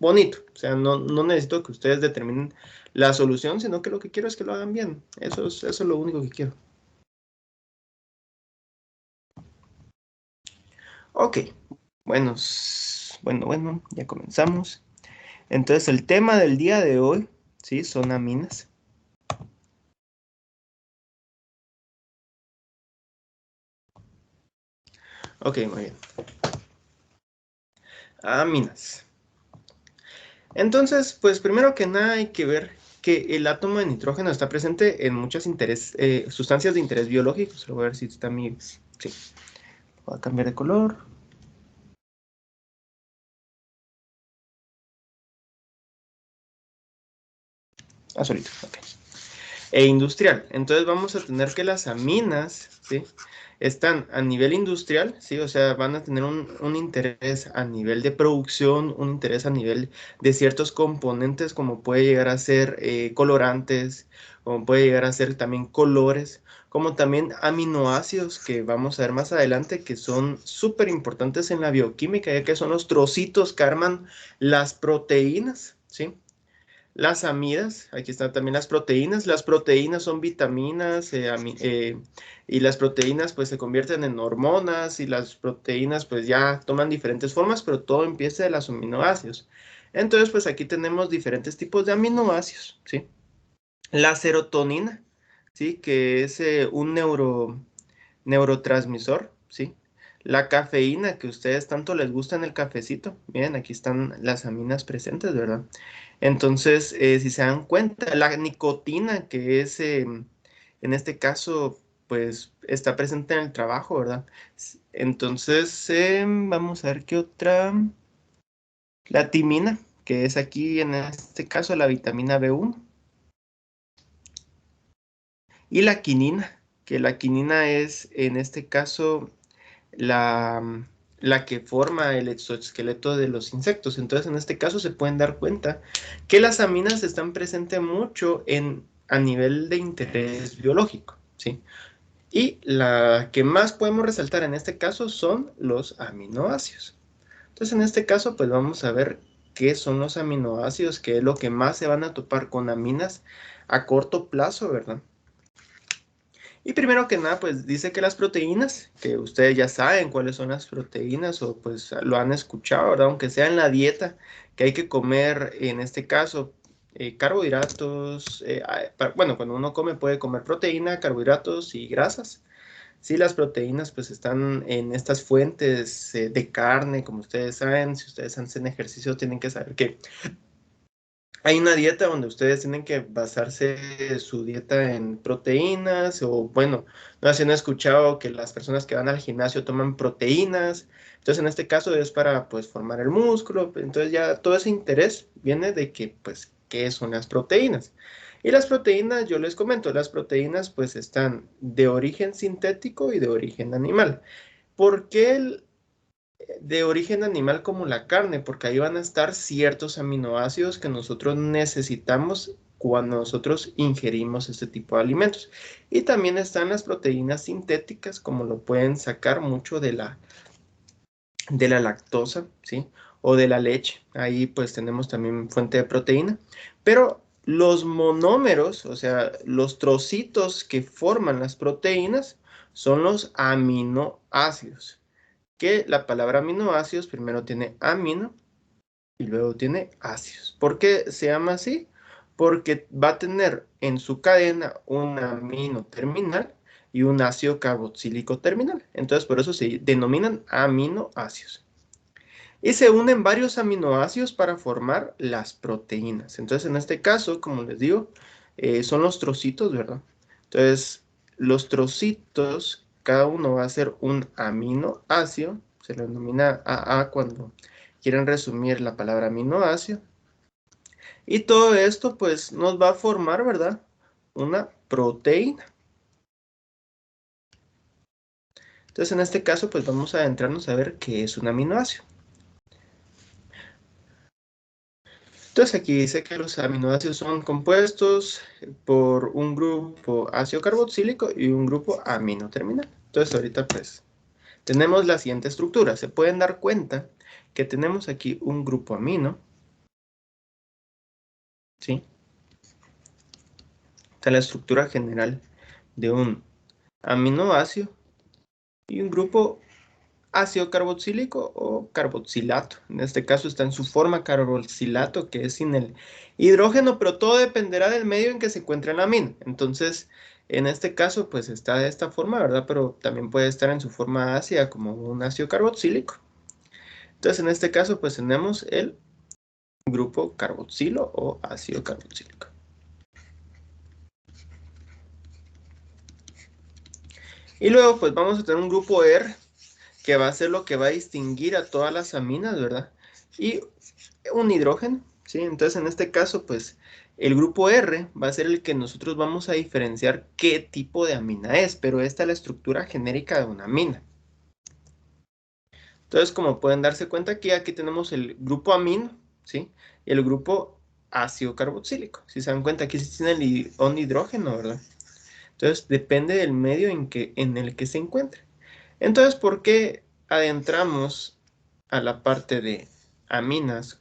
bonito. O sea, no necesito que ustedes determinen la solución, sino que lo que quiero es que lo hagan bien. Eso es lo único que quiero. Ok, bueno, bueno, ya comenzamos. Entonces, el tema del día de hoy, ¿sí? Son aminas. Ok, muy bien. Aminas. Entonces, pues primero que nada hay que ver que el átomo de nitrógeno está presente en muchas sustancias de interés biológico. Solo voy a ver si está mi... Sí, voy a cambiar de color. Azulito, ok. E industrial. Entonces vamos a tener que las aminas, ¿sí? Están a nivel industrial, ¿sí? O sea, van a tener un interés a nivel de producción, un interés a nivel de ciertos componentes, como puede llegar a ser colorantes, como puede llegar a ser también colores, como también aminoácidos, que vamos a ver más adelante, que son súper importantes en la bioquímica, ya que son los trocitos que arman las proteínas, ¿sí? Las amidas, aquí están también las proteínas. Las proteínas son vitaminas y las proteínas pues se convierten en hormonas y las proteínas pues ya toman diferentes formas, pero todo empieza de los aminoácidos. Entonces pues aquí tenemos diferentes tipos de aminoácidos, ¿sí? La serotonina, ¿sí? Que es un neurotransmisor, ¿sí? La cafeína, que a ustedes tanto les gusta en el cafecito. Miren, aquí están las aminas presentes, ¿verdad? Entonces, si se dan cuenta, la nicotina, que es, en este caso, pues está presente en el trabajo, ¿verdad? Entonces, vamos a ver qué otra. La timina, que es aquí, en este caso, la vitamina B1. Y la quinina, que la quinina es, en este caso, la, la que forma el exoesqueleto de los insectos. Entonces, en este caso se pueden dar cuenta que las aminas están presentes mucho a nivel de interés biológico, ¿sí? Y la que más podemos resaltar en este caso son los aminoácidos. Entonces, en este caso, pues vamos a ver qué son los aminoácidos, qué es lo que más se van a topar con aminas a corto plazo, ¿verdad? Y primero que nada, pues dice que las proteínas, que ustedes ya saben cuáles son las proteínas o pues lo han escuchado, ¿verdad? Aunque sea en la dieta, que hay que comer, en este caso, carbohidratos, bueno, cuando uno come puede comer proteína, carbohidratos y grasas. Sí, las proteínas pues están en estas fuentes de carne, como ustedes saben, si ustedes hacen ejercicio tienen que saber que hay una dieta donde ustedes tienen que basarse su dieta en proteínas o bueno, no sé si han escuchado que las personas que van al gimnasio toman proteínas. Entonces, en este caso es para pues formar el músculo. Entonces ya todo ese interés viene de que pues qué son las proteínas. Y las proteínas, yo les comento, las proteínas pues están de origen sintético y de origen animal. ¿Por qué de origen animal como la carne? Porque ahí van a estar ciertos aminoácidos que nosotros necesitamos cuando nosotros ingerimos este tipo de alimentos. Y también están las proteínas sintéticas, como lo pueden sacar mucho de la lactosa, ¿sí? O de la leche. Ahí pues tenemos también fuente de proteína. Pero los monómeros, o sea, los trocitos que forman las proteínas, son los aminoácidos, que la palabra aminoácidos primero tiene amino y luego tiene ácidos. ¿Por qué se llama así? Porque va a tener en su cadena un amino terminal y un ácido carboxílico terminal. Entonces, por eso se denominan aminoácidos. Y se unen varios aminoácidos para formar las proteínas. Entonces, en este caso, como les digo, son los trocitos, ¿verdad? Entonces, los trocitos, cada uno va a ser un aminoácido. Se le denomina AA cuando quieren resumir la palabra aminoácido. Y todo esto, pues, nos va a formar, ¿verdad? Una proteína. Entonces, en este caso, pues vamos a adentrarnos a ver qué es un aminoácido. Entonces aquí dice que los aminoácidos son compuestos por un grupo ácido carboxílico y un grupo amino terminal. Entonces ahorita pues tenemos la siguiente estructura. Se pueden dar cuenta que tenemos aquí un grupo amino, Está la estructura general de un aminoácido y un grupo ácido carboxílico o carboxilato. En este caso está en su forma carboxilato, que es sin el hidrógeno, pero todo dependerá del medio en que se encuentre el amino. Entonces, en este caso, pues está de esta forma, ¿verdad? Pero también puede estar en su forma ácida como un ácido carboxílico. Entonces, en este caso, pues tenemos el grupo carboxilo o ácido carboxílico. Y luego, pues vamos a tener un grupo R, que va a ser lo que va a distinguir a todas las aminas, ¿verdad? Y un hidrógeno, ¿sí? Entonces, en este caso, pues, el grupo R va a ser el que nosotros vamos a diferenciar qué tipo de amina es, pero esta es la estructura genérica de una amina. Entonces, como pueden darse cuenta aquí tenemos el grupo amino, ¿sí? Y el grupo ácido carboxílico. Si se dan cuenta, aquí sí tiene un hidrógeno, ¿verdad? Entonces, depende del medio en el que se encuentre. Entonces, ¿por qué adentramos a la parte de aminas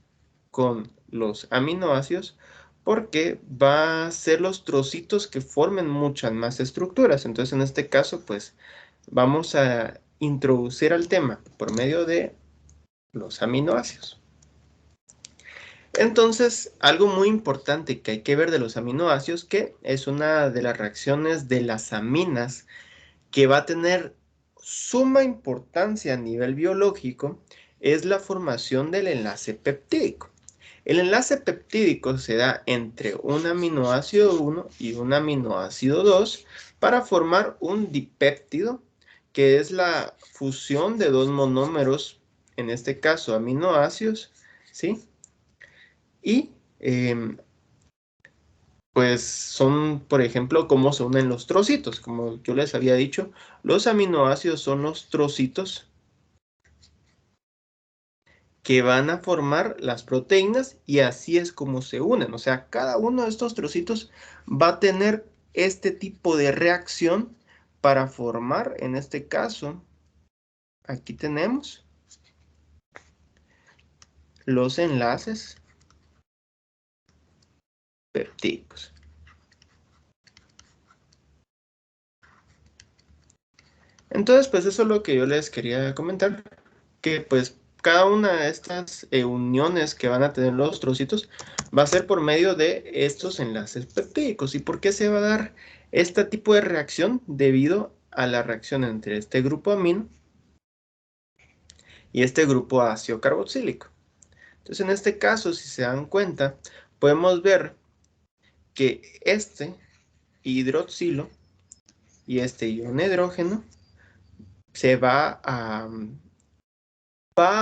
con los aminoácidos? Porque va a ser los trocitos que formen muchas más estructuras. Entonces, en este caso, pues vamos a introducir al tema por medio de los aminoácidos. Entonces, algo muy importante que hay que ver de los aminoácidos, que es una de las reacciones de las aminas que va a tener suma importancia a nivel biológico, es la formación del enlace peptídico. El enlace peptídico se da entre un aminoácido 1 y un aminoácido 2 para formar un dipéptido, que es la fusión de dos monómeros, en este caso aminoácidos, ¿sí? Y pues son, por ejemplo, cómo se unen los trocitos. Como yo les había dicho, los aminoácidos son los trocitos que van a formar las proteínas y así es como se unen. O sea, cada uno de estos trocitos va a tener este tipo de reacción para formar, en este caso, aquí tenemos los enlaces peptídicos. Entonces, pues eso es lo que yo les quería comentar, que pues cada una de estas uniones que van a tener los trocitos va a ser por medio de estos enlaces peptídicos. ¿Y por qué se va a dar este tipo de reacción? Debido a la reacción entre este grupo amino y este grupo ácido carboxílico. Entonces, en este caso, si se dan cuenta, podemos ver que este hidroxilo y este ion hidrógeno se va a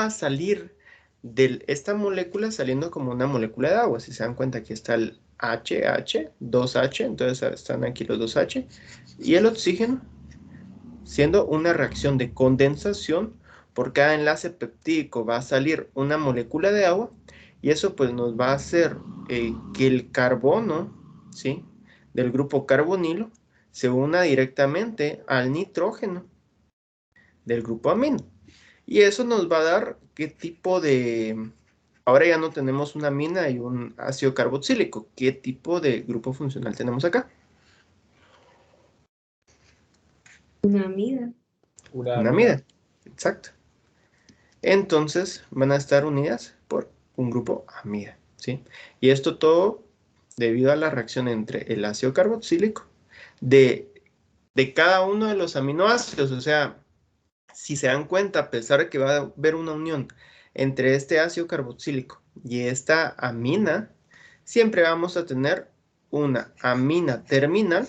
salir de esta molécula saliendo como una molécula de agua. Si se dan cuenta, aquí está el HH, 2H, entonces están aquí los 2H, y el oxígeno, siendo una reacción de condensación. Por cada enlace peptídico va a salir una molécula de agua, y eso pues nos va a hacer que el carbono, ¿sí?, del grupo carbonilo se una directamente al nitrógeno del grupo amino. Y eso nos va a dar qué tipo de... Ahora ya no tenemos una amina y un ácido carboxílico. ¿Qué tipo de grupo funcional tenemos acá? Una amida. Una Una amida. amida. Exacto. Entonces van a estar unidas por un grupo amida, ¿sí? Y esto todo debido a la reacción entre el ácido carboxílico de, de cada uno de los aminoácidos. O sea, si se dan cuenta, a pesar de que va a haber una unión entre este ácido carboxílico y esta amina, siempre vamos a tener una amina terminal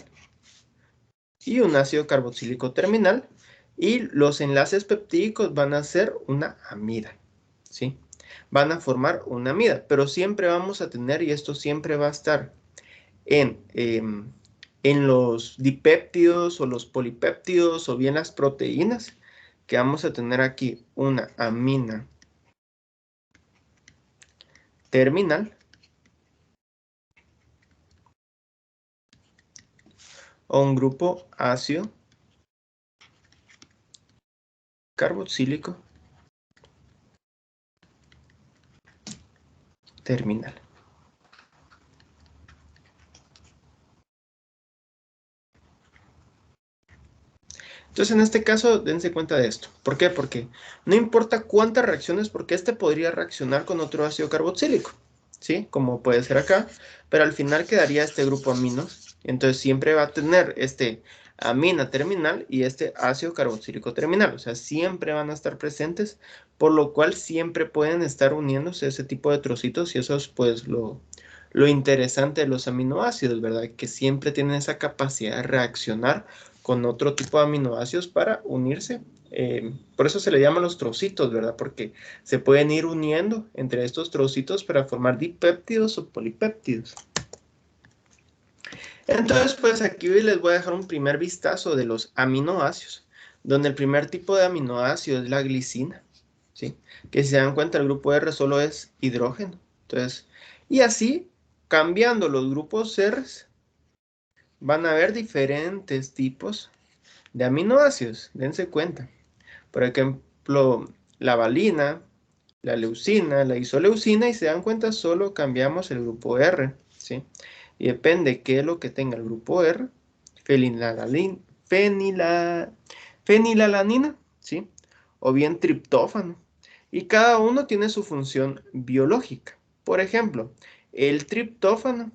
y un ácido carboxílico terminal, y los enlaces peptídicos van a ser una amida, ¿sí? Van a formar una amida, pero siempre vamos a tener, y esto siempre va a estar en los dipéptidos o los polipéptidos o bien las proteínas, que vamos a tener aquí una amina terminal o un grupo ácido carboxílico terminal. Entonces, en este caso, dense cuenta de esto. ¿Por qué? Porque no importa cuántas reacciones, porque este podría reaccionar con otro ácido carboxílico, ¿sí? Como puede ser acá, pero al final quedaría este grupo amino. Entonces, siempre va a tener este amina terminal y este ácido carboxílico terminal. O sea, siempre van a estar presentes, por lo cual siempre pueden estar uniéndose ese tipo de trocitos y eso es pues lo interesante de los aminoácidos, ¿verdad? Que siempre tienen esa capacidad de reaccionar con otro tipo de aminoácidos para unirse. Por eso se le llaman los trocitos, ¿verdad? Porque se pueden ir uniendo entre estos trocitos para formar dipéptidos o polipéptidos. Entonces, pues aquí les voy a dejar un primer vistazo de los aminoácidos, donde el primer tipo de aminoácido es la glicina, ¿sí? Que si se dan cuenta, el grupo R solo es hidrógeno. Entonces, y así, cambiando los grupos R, van a haber diferentes tipos de aminoácidos, dense cuenta. Por ejemplo, la valina, la leucina, la isoleucina, y se dan cuenta, solo cambiamos el grupo R, ¿sí? Y depende qué es lo que tenga el grupo R, fenilalanina, ¿sí? O bien triptófano. Y cada uno tiene su función biológica. Por ejemplo, el triptófano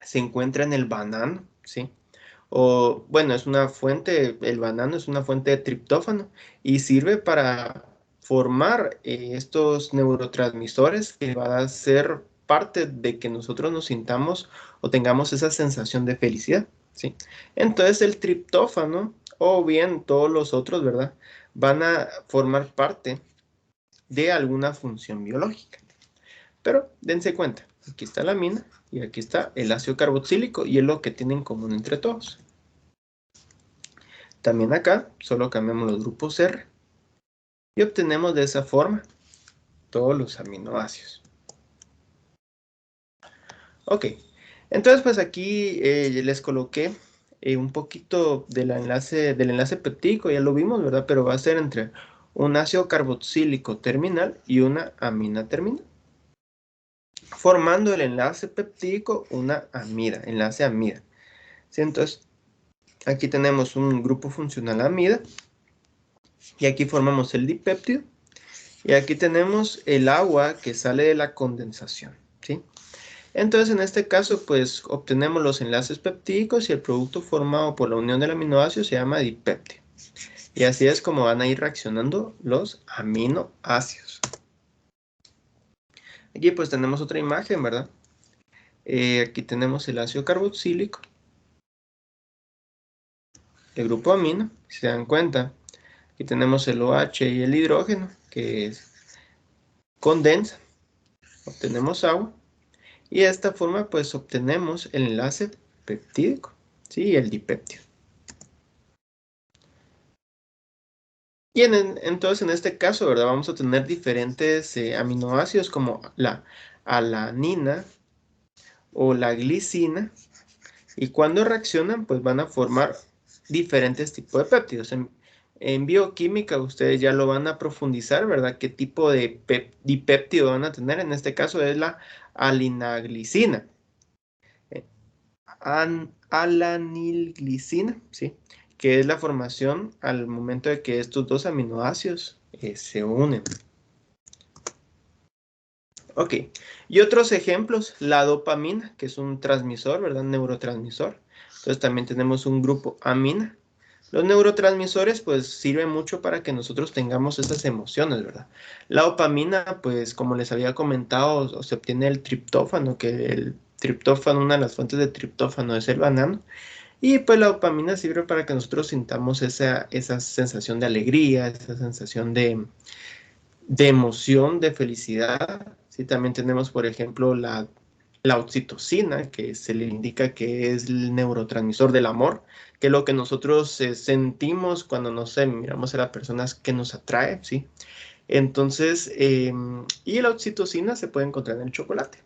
se encuentra en el banano, ¿sí? O bueno, es una fuente, el banano es una fuente de triptófano y sirve para formar estos neurotransmisores que van a ser parte de que nosotros nos sintamos o tengamos esa sensación de felicidad, ¿sí? Entonces el triptófano o bien todos los otros, ¿verdad? Van a formar parte de alguna función biológica. Pero dense cuenta, aquí está la amina y aquí está el ácido carboxílico y es lo que tienen en común entre todos. También acá solo cambiamos los grupos R y obtenemos de esa forma todos los aminoácidos. Ok, entonces pues aquí les coloqué un poquito del enlace peptídico, ya lo vimos, ¿verdad? Pero va a ser entre un ácido carboxílico terminal y una amina terminal, formando el enlace peptídico una amida, enlace amida. ¿Sí? Entonces, aquí tenemos un grupo funcional amida y aquí formamos el dipéptido. Y aquí tenemos el agua que sale de la condensación, ¿sí? Entonces, en este caso, pues obtenemos los enlaces peptídicos y el producto formado por la unión del aminoácido se llama dipéptido. Y así es como van a ir reaccionando los aminoácidos. Aquí pues tenemos otra imagen, ¿verdad? Aquí tenemos el ácido carboxílico, el grupo amino, si se dan cuenta. Aquí tenemos el OH y el hidrógeno, que condensa, obtenemos agua. Y de esta forma pues obtenemos el enlace peptídico, ¿sí? El dipéptido. Y entonces en este caso, ¿verdad? Vamos a tener diferentes aminoácidos como la alanina o la glicina. Y cuando reaccionan pues van a formar diferentes tipos de péptidos. En bioquímica ustedes ya lo van a profundizar, ¿verdad? ¿Qué tipo de dipéptido van a tener? En este caso es la alinaglicina. Alanilglicina, ¿sí? Que es la formación al momento de que estos dos aminoácidos se unen. Ok, y otros ejemplos, la dopamina, que es un transmisor, ¿verdad? Neurotransmisor. Entonces también tenemos un grupo amina. Los neurotransmisores pues sirven mucho para que nosotros tengamos esas emociones, ¿verdad? La dopamina pues como les había comentado se obtiene el triptófano, que el triptófano, una de las fuentes de triptófano es el banano. Y pues la dopamina sirve para que nosotros sintamos esa sensación de alegría, esa sensación de emoción, de felicidad. Sí, también tenemos, por ejemplo, la oxitocina, que se le indica que es el neurotransmisor del amor, que es lo que nosotros sentimos cuando, no sé, miramos a las personas que nos atrae, ¿sí? Entonces, y la oxitocina se puede encontrar en el chocolate.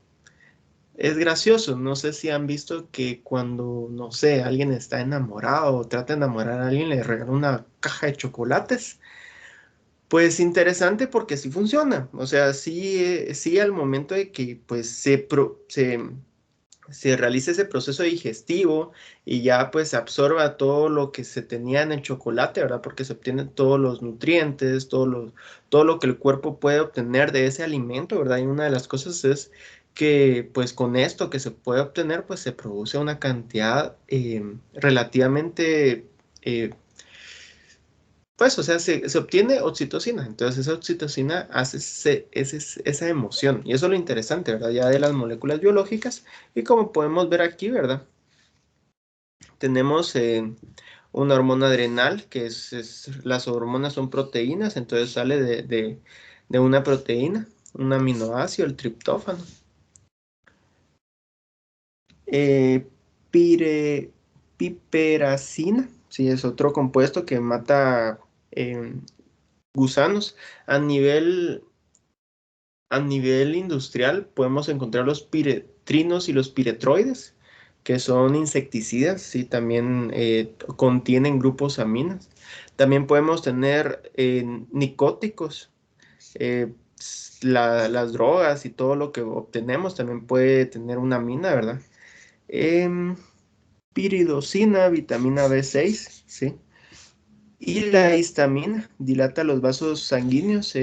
Es gracioso, no sé si han visto que cuando, no sé, alguien está enamorado o trata de enamorar a alguien, le regala una caja de chocolates. Pues interesante porque sí funciona, o sea, sí, sí al momento de que pues se se realice ese proceso digestivo y ya pues se absorba todo lo que se tenía en el chocolate, ¿verdad? Porque se obtienen todos los nutrientes, todo lo que el cuerpo puede obtener de ese alimento, ¿verdad? Y una de las cosas es que pues con esto que se puede obtener pues se produce una cantidad relativamente pues, o sea, se obtiene oxitocina. Entonces, esa oxitocina hace esa emoción. Y eso es lo interesante, ¿verdad? Ya de las moléculas biológicas. Y como podemos ver aquí, ¿verdad? Tenemos una hormona adrenal, que las hormonas son proteínas. Entonces, sale de una proteína, un aminoácido, el triptófano. Eh, pire- piperacina, sí, es otro compuesto que mata gusanos. A nivel, a nivel industrial podemos encontrar los piretrinos y los piretroides, que son insecticidas, sí, también contienen grupos aminas. También podemos tener nicóticos, eh, las drogas y todo lo que obtenemos también puede tener una amina, ¿verdad? Em, Piridosina, vitamina B6, ¿sí? Y la histamina dilata los vasos sanguíneos.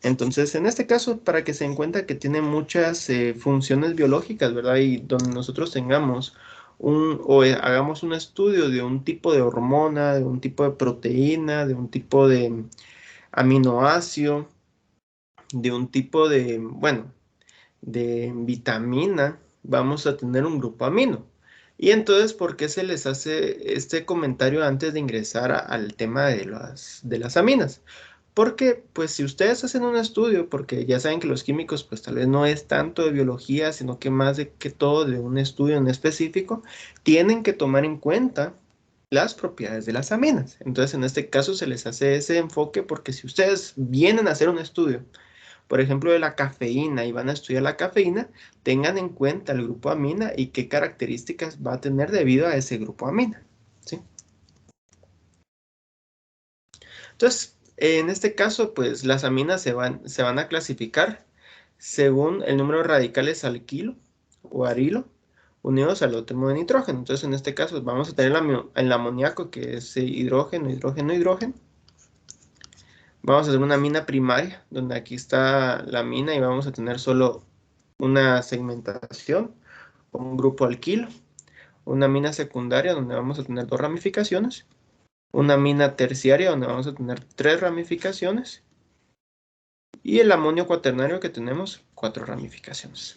Entonces, en este caso, para que se den cuenta que tiene muchas funciones biológicas, ¿verdad? Y donde nosotros tengamos hagamos un estudio de un tipo de hormona, de un tipo de proteína, de un tipo de aminoácido, de un tipo de, bueno, de vitamina, vamos a tener un grupo amino. Y entonces, ¿por qué se les hace este comentario antes de ingresar al tema de las aminas? Porque, pues, si ustedes hacen un estudio, porque ya saben que los químicos, pues, tal vez no es tanto de biología, sino que más de que todo de un estudio en específico, tienen que tomar en cuenta las propiedades de las aminas. Entonces, en este caso se les hace ese enfoque porque si ustedes vienen a hacer un estudio, por ejemplo, de la cafeína y van a estudiar la cafeína, tengan en cuenta el grupo amina y qué características va a tener debido a ese grupo amina, ¿sí? Entonces, en este caso, pues las aminas se van a clasificar según el número de radicales alquilo o arilo unidos al átomo de nitrógeno. Entonces, en este caso, vamos a tener el amoníaco, que es hidrógeno, hidrógeno, hidrógeno. Vamos a hacer una mina primaria, donde aquí está la mina y vamos a tener solo una segmentación, un grupo alquilo. Una mina secundaria, donde vamos a tener dos ramificaciones. Una mina terciaria, donde vamos a tener tres ramificaciones. Y el amonio cuaternario, que tenemos cuatro ramificaciones.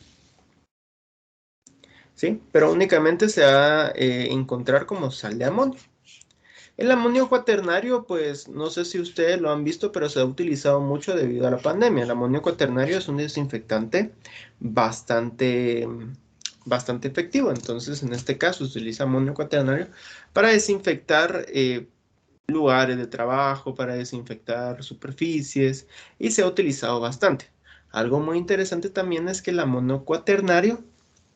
¿Sí? Pero únicamente se va a encontrar como sal de amonio. El amonio cuaternario, pues no sé si ustedes lo han visto, pero se ha utilizado mucho debido a la pandemia. El amonio cuaternario es un desinfectante bastante, bastante efectivo. Entonces, en este caso, se utiliza amonio cuaternario para desinfectar lugares de trabajo, para desinfectar superficies y se ha utilizado bastante. Algo muy interesante también es que el amonio cuaternario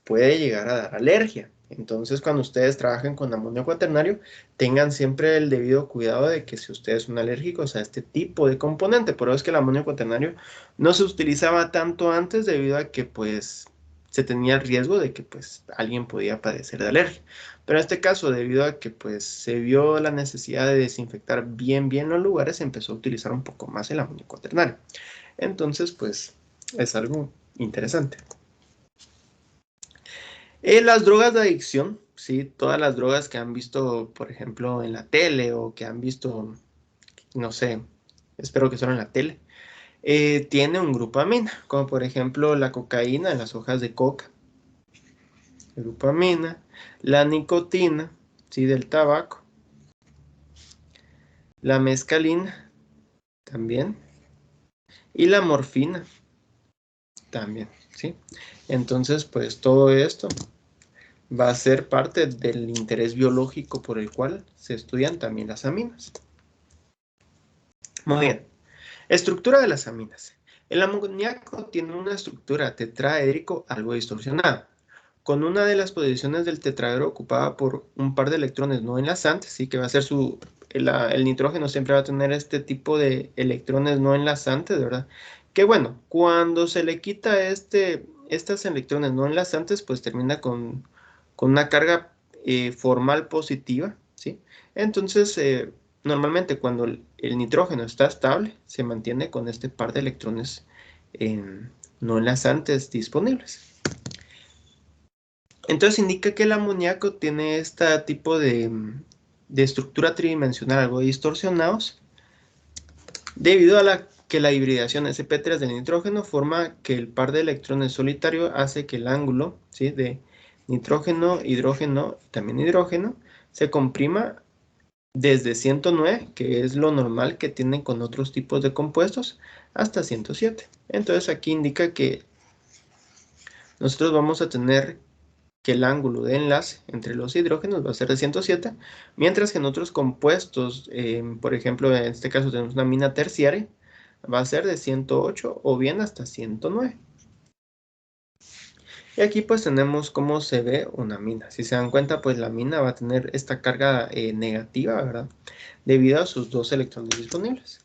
puede llegar a dar alergia. Entonces, cuando ustedes trabajen con amonio cuaternario, tengan siempre el debido cuidado de que si ustedes son alérgicos a este tipo de componente, por eso es que el amonio cuaternario no se utilizaba tanto antes debido a que pues se tenía el riesgo de que pues alguien podía padecer de alergia. Pero en este caso, debido a que pues se vio la necesidad de desinfectar bien los lugares, se empezó a utilizar un poco más el amonio cuaternario. Entonces, pues es algo interesante. Las drogas de adicción, sí, todas las drogas que han visto, por ejemplo, en la tele o que han visto, no sé, espero que solo en la tele, tiene un grupo amina, como por ejemplo la cocaína en las hojas de coca, el grupo amina, la nicotina, sí, del tabaco, la mescalina también, y la morfina también, sí. Entonces, pues todo esto va a ser parte del interés biológico por el cual se estudian también las aminas. Muy bien. Estructura de las aminas. El amoníaco tiene una estructura tetraédrico algo distorsionada, con una de las posiciones del tetraedro ocupada por un par de electrones no enlazantes, ¿sí? Que va a ser el nitrógeno siempre va a tener este tipo de electrones no enlazantes, ¿verdad? Que bueno, cuando se le quita estas electrones no enlazantes, pues termina con una carga formal positiva, ¿sí? Entonces, normalmente cuando el nitrógeno está estable, se mantiene con este par de electrones no enlazantes disponibles. Entonces indica que el amoníaco tiene este tipo de estructura tridimensional algo distorsionados, debido a que la hibridación sp3 del nitrógeno forma que el par de electrones solitario hace que el ángulo, ¿sí?, de nitrógeno, hidrógeno, también hidrógeno, se comprima desde 109, que es lo normal que tienen con otros tipos de compuestos, hasta 107. Entonces aquí indica que nosotros vamos a tener que el ángulo de enlace entre los hidrógenos va a ser de 107, mientras que en otros compuestos, por ejemplo, en este caso tenemos una amina terciaria, va a ser de 108 o bien hasta 109. Y aquí pues tenemos cómo se ve una amina. Si se dan cuenta, pues la amina va a tener esta carga negativa, ¿verdad?, debido a sus dos electrones disponibles.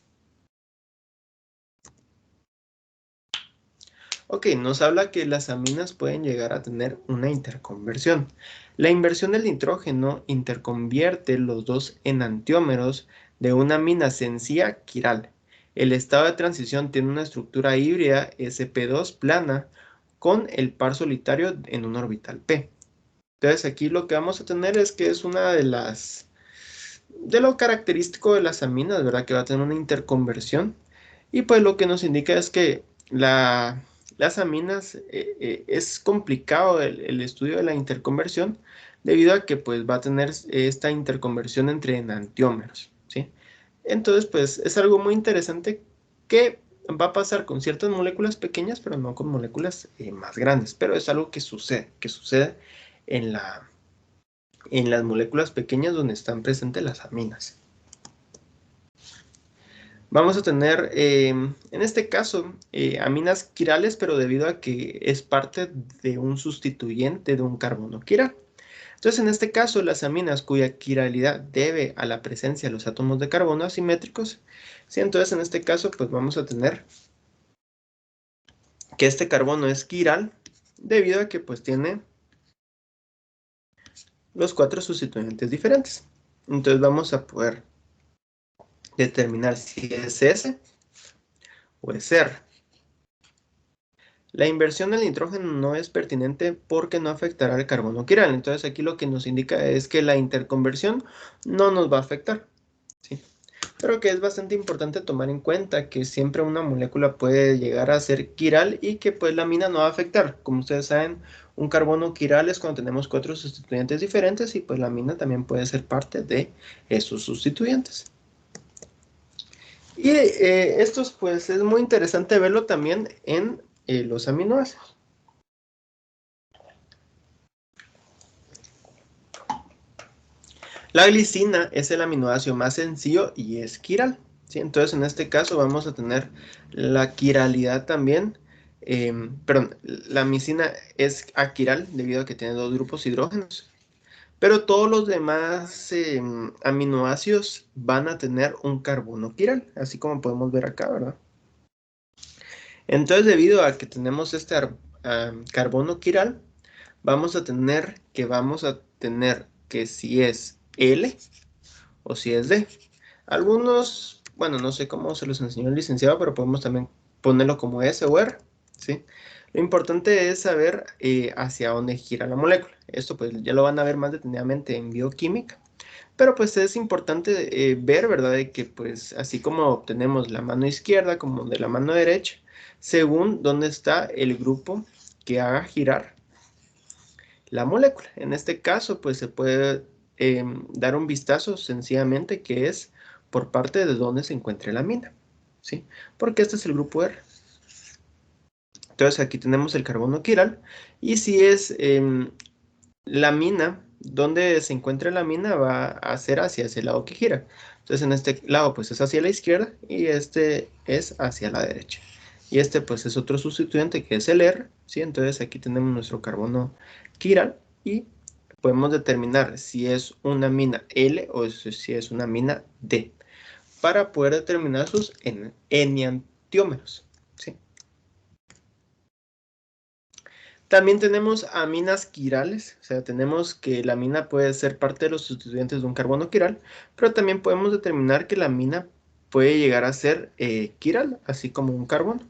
Ok, nos habla que las aminas pueden llegar a tener una interconversión. La inversión del nitrógeno interconvierte los dos enantiómeros de una amina sencilla quiral. El estado de transición tiene una estructura híbrida sp2 plana con el par solitario en un orbital p. Entonces aquí lo que vamos a tener es que es una de lo característico de las aminas, ¿verdad?, que va a tener una interconversión. Y pues lo que nos indica es que las aminas es complicado el estudio de la interconversión, debido a que pues va a tener esta interconversión entre enantiómeros, ¿sí? Entonces pues es algo muy interesante que va a pasar con ciertas moléculas pequeñas, pero no con moléculas más grandes. Pero es algo que sucede en las moléculas pequeñas donde están presentes las aminas. Vamos a tener, en este caso, aminas quirales, pero debido a que es parte de un sustituyente de un carbono quiral. Entonces, en este caso, las aminas cuya quiralidad debe a la presencia de los átomos de carbono asimétricos, ¿sí? Entonces, en este caso, pues vamos a tener que este carbono es quiral, debido a que pues tiene los 4 sustituyentes diferentes. Entonces, vamos a poder determinar si es S o es R. La inversión del nitrógeno no es pertinente porque no afectará al carbono quiral. Entonces aquí lo que nos indica es que la interconversión no nos va a afectar, ¿sí? Pero que es bastante importante tomar en cuenta que siempre una molécula puede llegar a ser quiral y que pues la amina no va a afectar. Como ustedes saben, un carbono quiral es cuando tenemos 4 sustituyentes diferentes y pues la amina también puede ser parte de esos sustituyentes. Y esto pues es muy interesante verlo también en los aminoácidos. La glicina es el aminoácido más sencillo y es quiral, ¿sí? Entonces, en este caso vamos a tener la quiralidad también. Perdón, la micina es aquiral debido a que tiene 2 grupos hidrógenos. Pero todos los demás aminoácidos van a tener un carbono quiral, así como podemos ver acá, ¿verdad? Entonces, debido a que tenemos este carbono quiral, vamos a tener que si es L o si es D. Algunos, bueno, no sé cómo se los enseñó el licenciado, pero podemos también ponerlo como S o R, ¿sí? Lo importante es saber hacia dónde gira la molécula. Esto pues ya lo van a ver más detenidamente en bioquímica. Pero pues es importante ver, ¿verdad?, de que pues así como obtenemos la mano izquierda como de la mano derecha, según dónde está el grupo que haga girar la molécula. En este caso, pues se puede dar un vistazo sencillamente que es por parte de donde se encuentre la amina, ¿sí? Porque este es el grupo R. Entonces aquí tenemos el carbono quiral y si es la amina, donde se encuentra la amina va a ser hacia ese lado que gira. Entonces en este lado pues es hacia la izquierda y este es hacia la derecha. Y este pues es otro sustituyente que es el R, ¿sí? Entonces aquí tenemos nuestro carbono quiral y podemos determinar si es una amina L o si es una amina D para poder determinar sus enantiómeros, ¿sí? También tenemos aminas quirales, o sea, tenemos que la amina puede ser parte de los sustituyentes de un carbono quiral, pero también podemos determinar que la amina puede llegar a ser quiral, así como un carbono.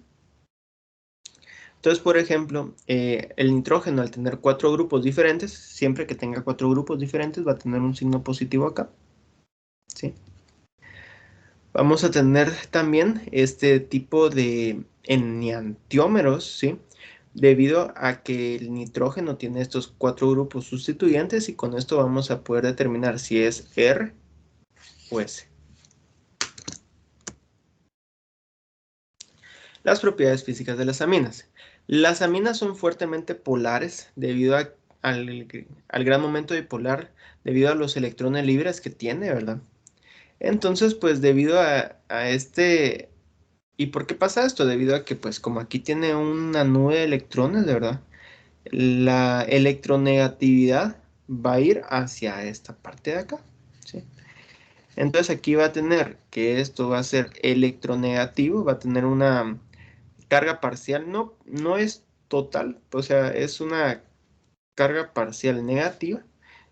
Entonces, por ejemplo, el nitrógeno al tener 4 grupos diferentes, siempre que tenga 4 grupos diferentes va a tener un signo positivo acá, ¿sí? Vamos a tener también este tipo de enantiómeros, ¿sí? Debido a que el nitrógeno tiene estos 4 grupos sustituyentes y con esto vamos a poder determinar si es R o S. Las propiedades físicas de las aminas. Las aminas son fuertemente polares debido al gran momento dipolar, debido a los electrones libres que tiene, ¿verdad? Entonces, pues debido a este... ¿Y por qué pasa esto? Debido a que, pues como aquí tiene una nube de electrones, de verdad, la electronegatividad va a ir hacia esta parte de acá, ¿sí? Entonces aquí va a tener que esto va a ser electronegativo, va a tener una carga parcial, no es total, o sea, es una carga parcial negativa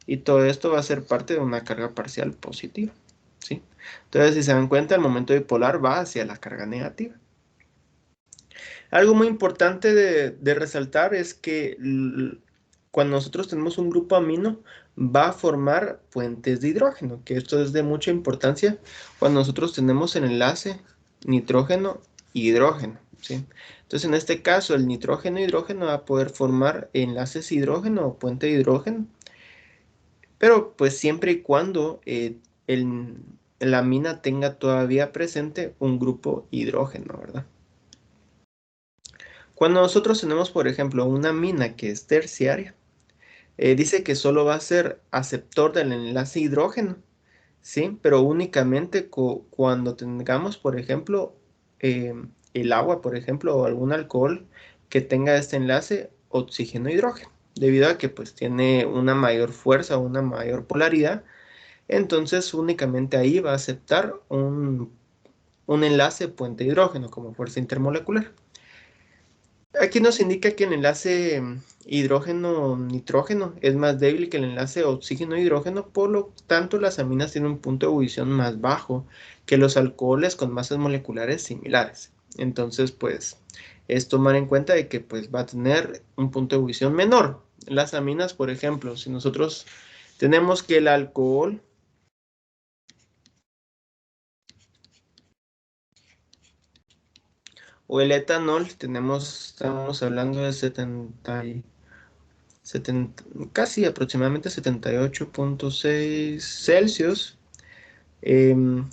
y todo esto va a ser parte de una carga parcial positiva, ¿sí? Entonces, si se dan cuenta, el momento dipolar va hacia la carga negativa. Algo muy importante de resaltar es que cuando nosotros tenemos un grupo amino, va a formar puentes de hidrógeno, que esto es de mucha importancia cuando nosotros tenemos el enlace nitrógeno-hidrógeno, ¿sí? Entonces, en este caso, el nitrógeno-hidrógeno va a poder formar enlaces hidrógeno o puente de hidrógeno, pero pues siempre y cuando la amina tenga todavía presente un grupo hidrógeno, ¿verdad? Cuando nosotros tenemos, por ejemplo, una amina que es terciaria, dice que solo va a ser aceptor del enlace hidrógeno, ¿sí? Pero únicamente cuando tengamos, por ejemplo, el agua, por ejemplo, o algún alcohol que tenga este enlace oxígeno-hidrógeno, debido a que pues tiene una mayor fuerza o una mayor polaridad, entonces únicamente ahí va a aceptar un enlace puente hidrógeno como fuerza intermolecular. Aquí nos indica que el enlace hidrógeno-nitrógeno es más débil que el enlace oxígeno-hidrógeno, por lo tanto las aminas tienen un punto de ebullición más bajo que los alcoholes con masas moleculares similares. Entonces, pues, es tomar en cuenta de que pues, va a tener un punto de ebullición menor. Las aminas, por ejemplo, si nosotros tenemos que el alcohol o el etanol, estamos hablando de 70, casi aproximadamente 78.6 Celsius. Em,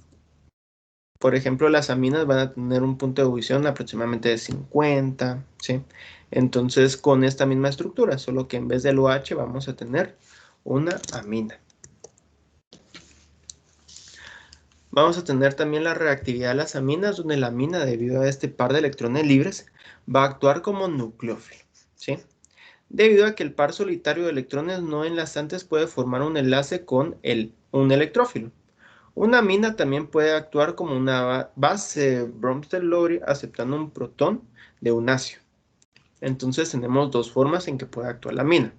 por ejemplo, las aminas van a tener un punto de ebullición aproximadamente de 50, ¿sí? Entonces, con esta misma estructura, solo que en vez del OH vamos a tener una amina. Vamos a tener también la reactividad de las aminas, donde la amina, debido a este par de electrones libres, va a actuar como nucleófilo, ¿sí? Debido a que el par solitario de electrones no enlazantes puede formar un enlace con un electrófilo. Una amina también puede actuar como una base Bronsted-Lowry aceptando un protón de un ácido. Entonces tenemos dos formas en que puede actuar la amina.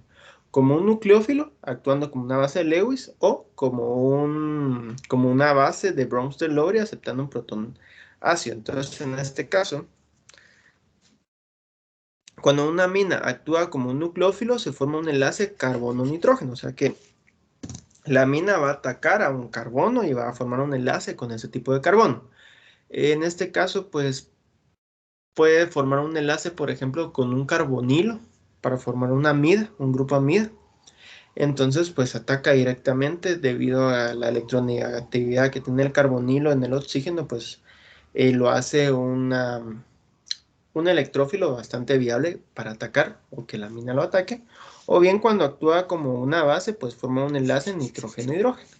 Como un nucleófilo, actuando como una base de Lewis, o como una base de Bronsted-Lowry aceptando un protón ácido. Entonces, en este caso, cuando una amina actúa como un nucleófilo, se forma un enlace carbono-nitrógeno. O sea que la amina va a atacar a un carbono y va a formar un enlace con ese tipo de carbono. En este caso, pues puede formar un enlace, por ejemplo, con un carbonilo para formar una amida, un grupo amida. Entonces, pues ataca directamente debido a la electronegatividad que tiene el carbonilo en el oxígeno, pues lo hace un electrófilo bastante viable para atacar o que la mina lo ataque. O bien cuando actúa como una base, pues forma un enlace nitrógeno-hidrógeno.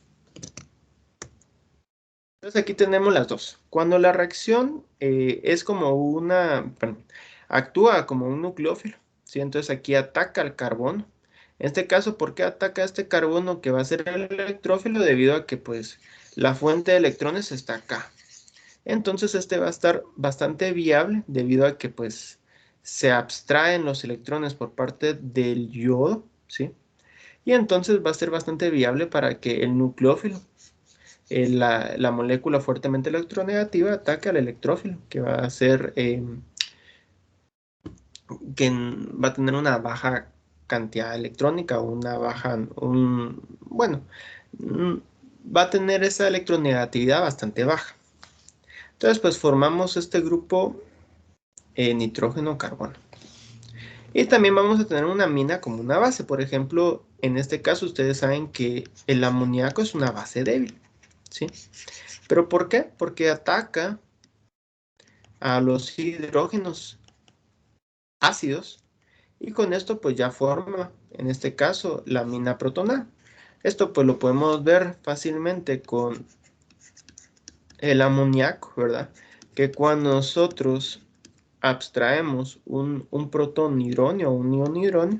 Entonces aquí tenemos las dos. Cuando la reacción es como actúa como un nucleófilo, ¿sí? Entonces aquí ataca al carbono. En este caso, ¿por qué ataca a este carbono que va a ser el electrófilo? Debido a que pues la fuente de electrones está acá. Entonces este va a estar bastante viable debido a que pues se abstraen los electrones por parte del yodo, ¿sí? Y entonces va a ser bastante viable para que el nucleófilo, la molécula fuertemente electronegativa, ataque al electrófilo, que va a ser, va a tener una baja cantidad electrónica, una baja, bueno, va a tener esa electronegatividad bastante baja. Entonces, pues formamos este grupo nitrógeno-carbono. Y también vamos a tener una amina como una base. Por ejemplo, en este caso ustedes saben que el amoníaco es una base débil, ¿sí? ¿Pero por qué? Porque ataca a los hidrógenos ácidos y con esto pues ya forma, en este caso, la amina protonal. Esto pues lo podemos ver fácilmente con el amoníaco, ¿verdad? Que cuando nosotros abstraemos un protón hidróneo o un ion hidróneo,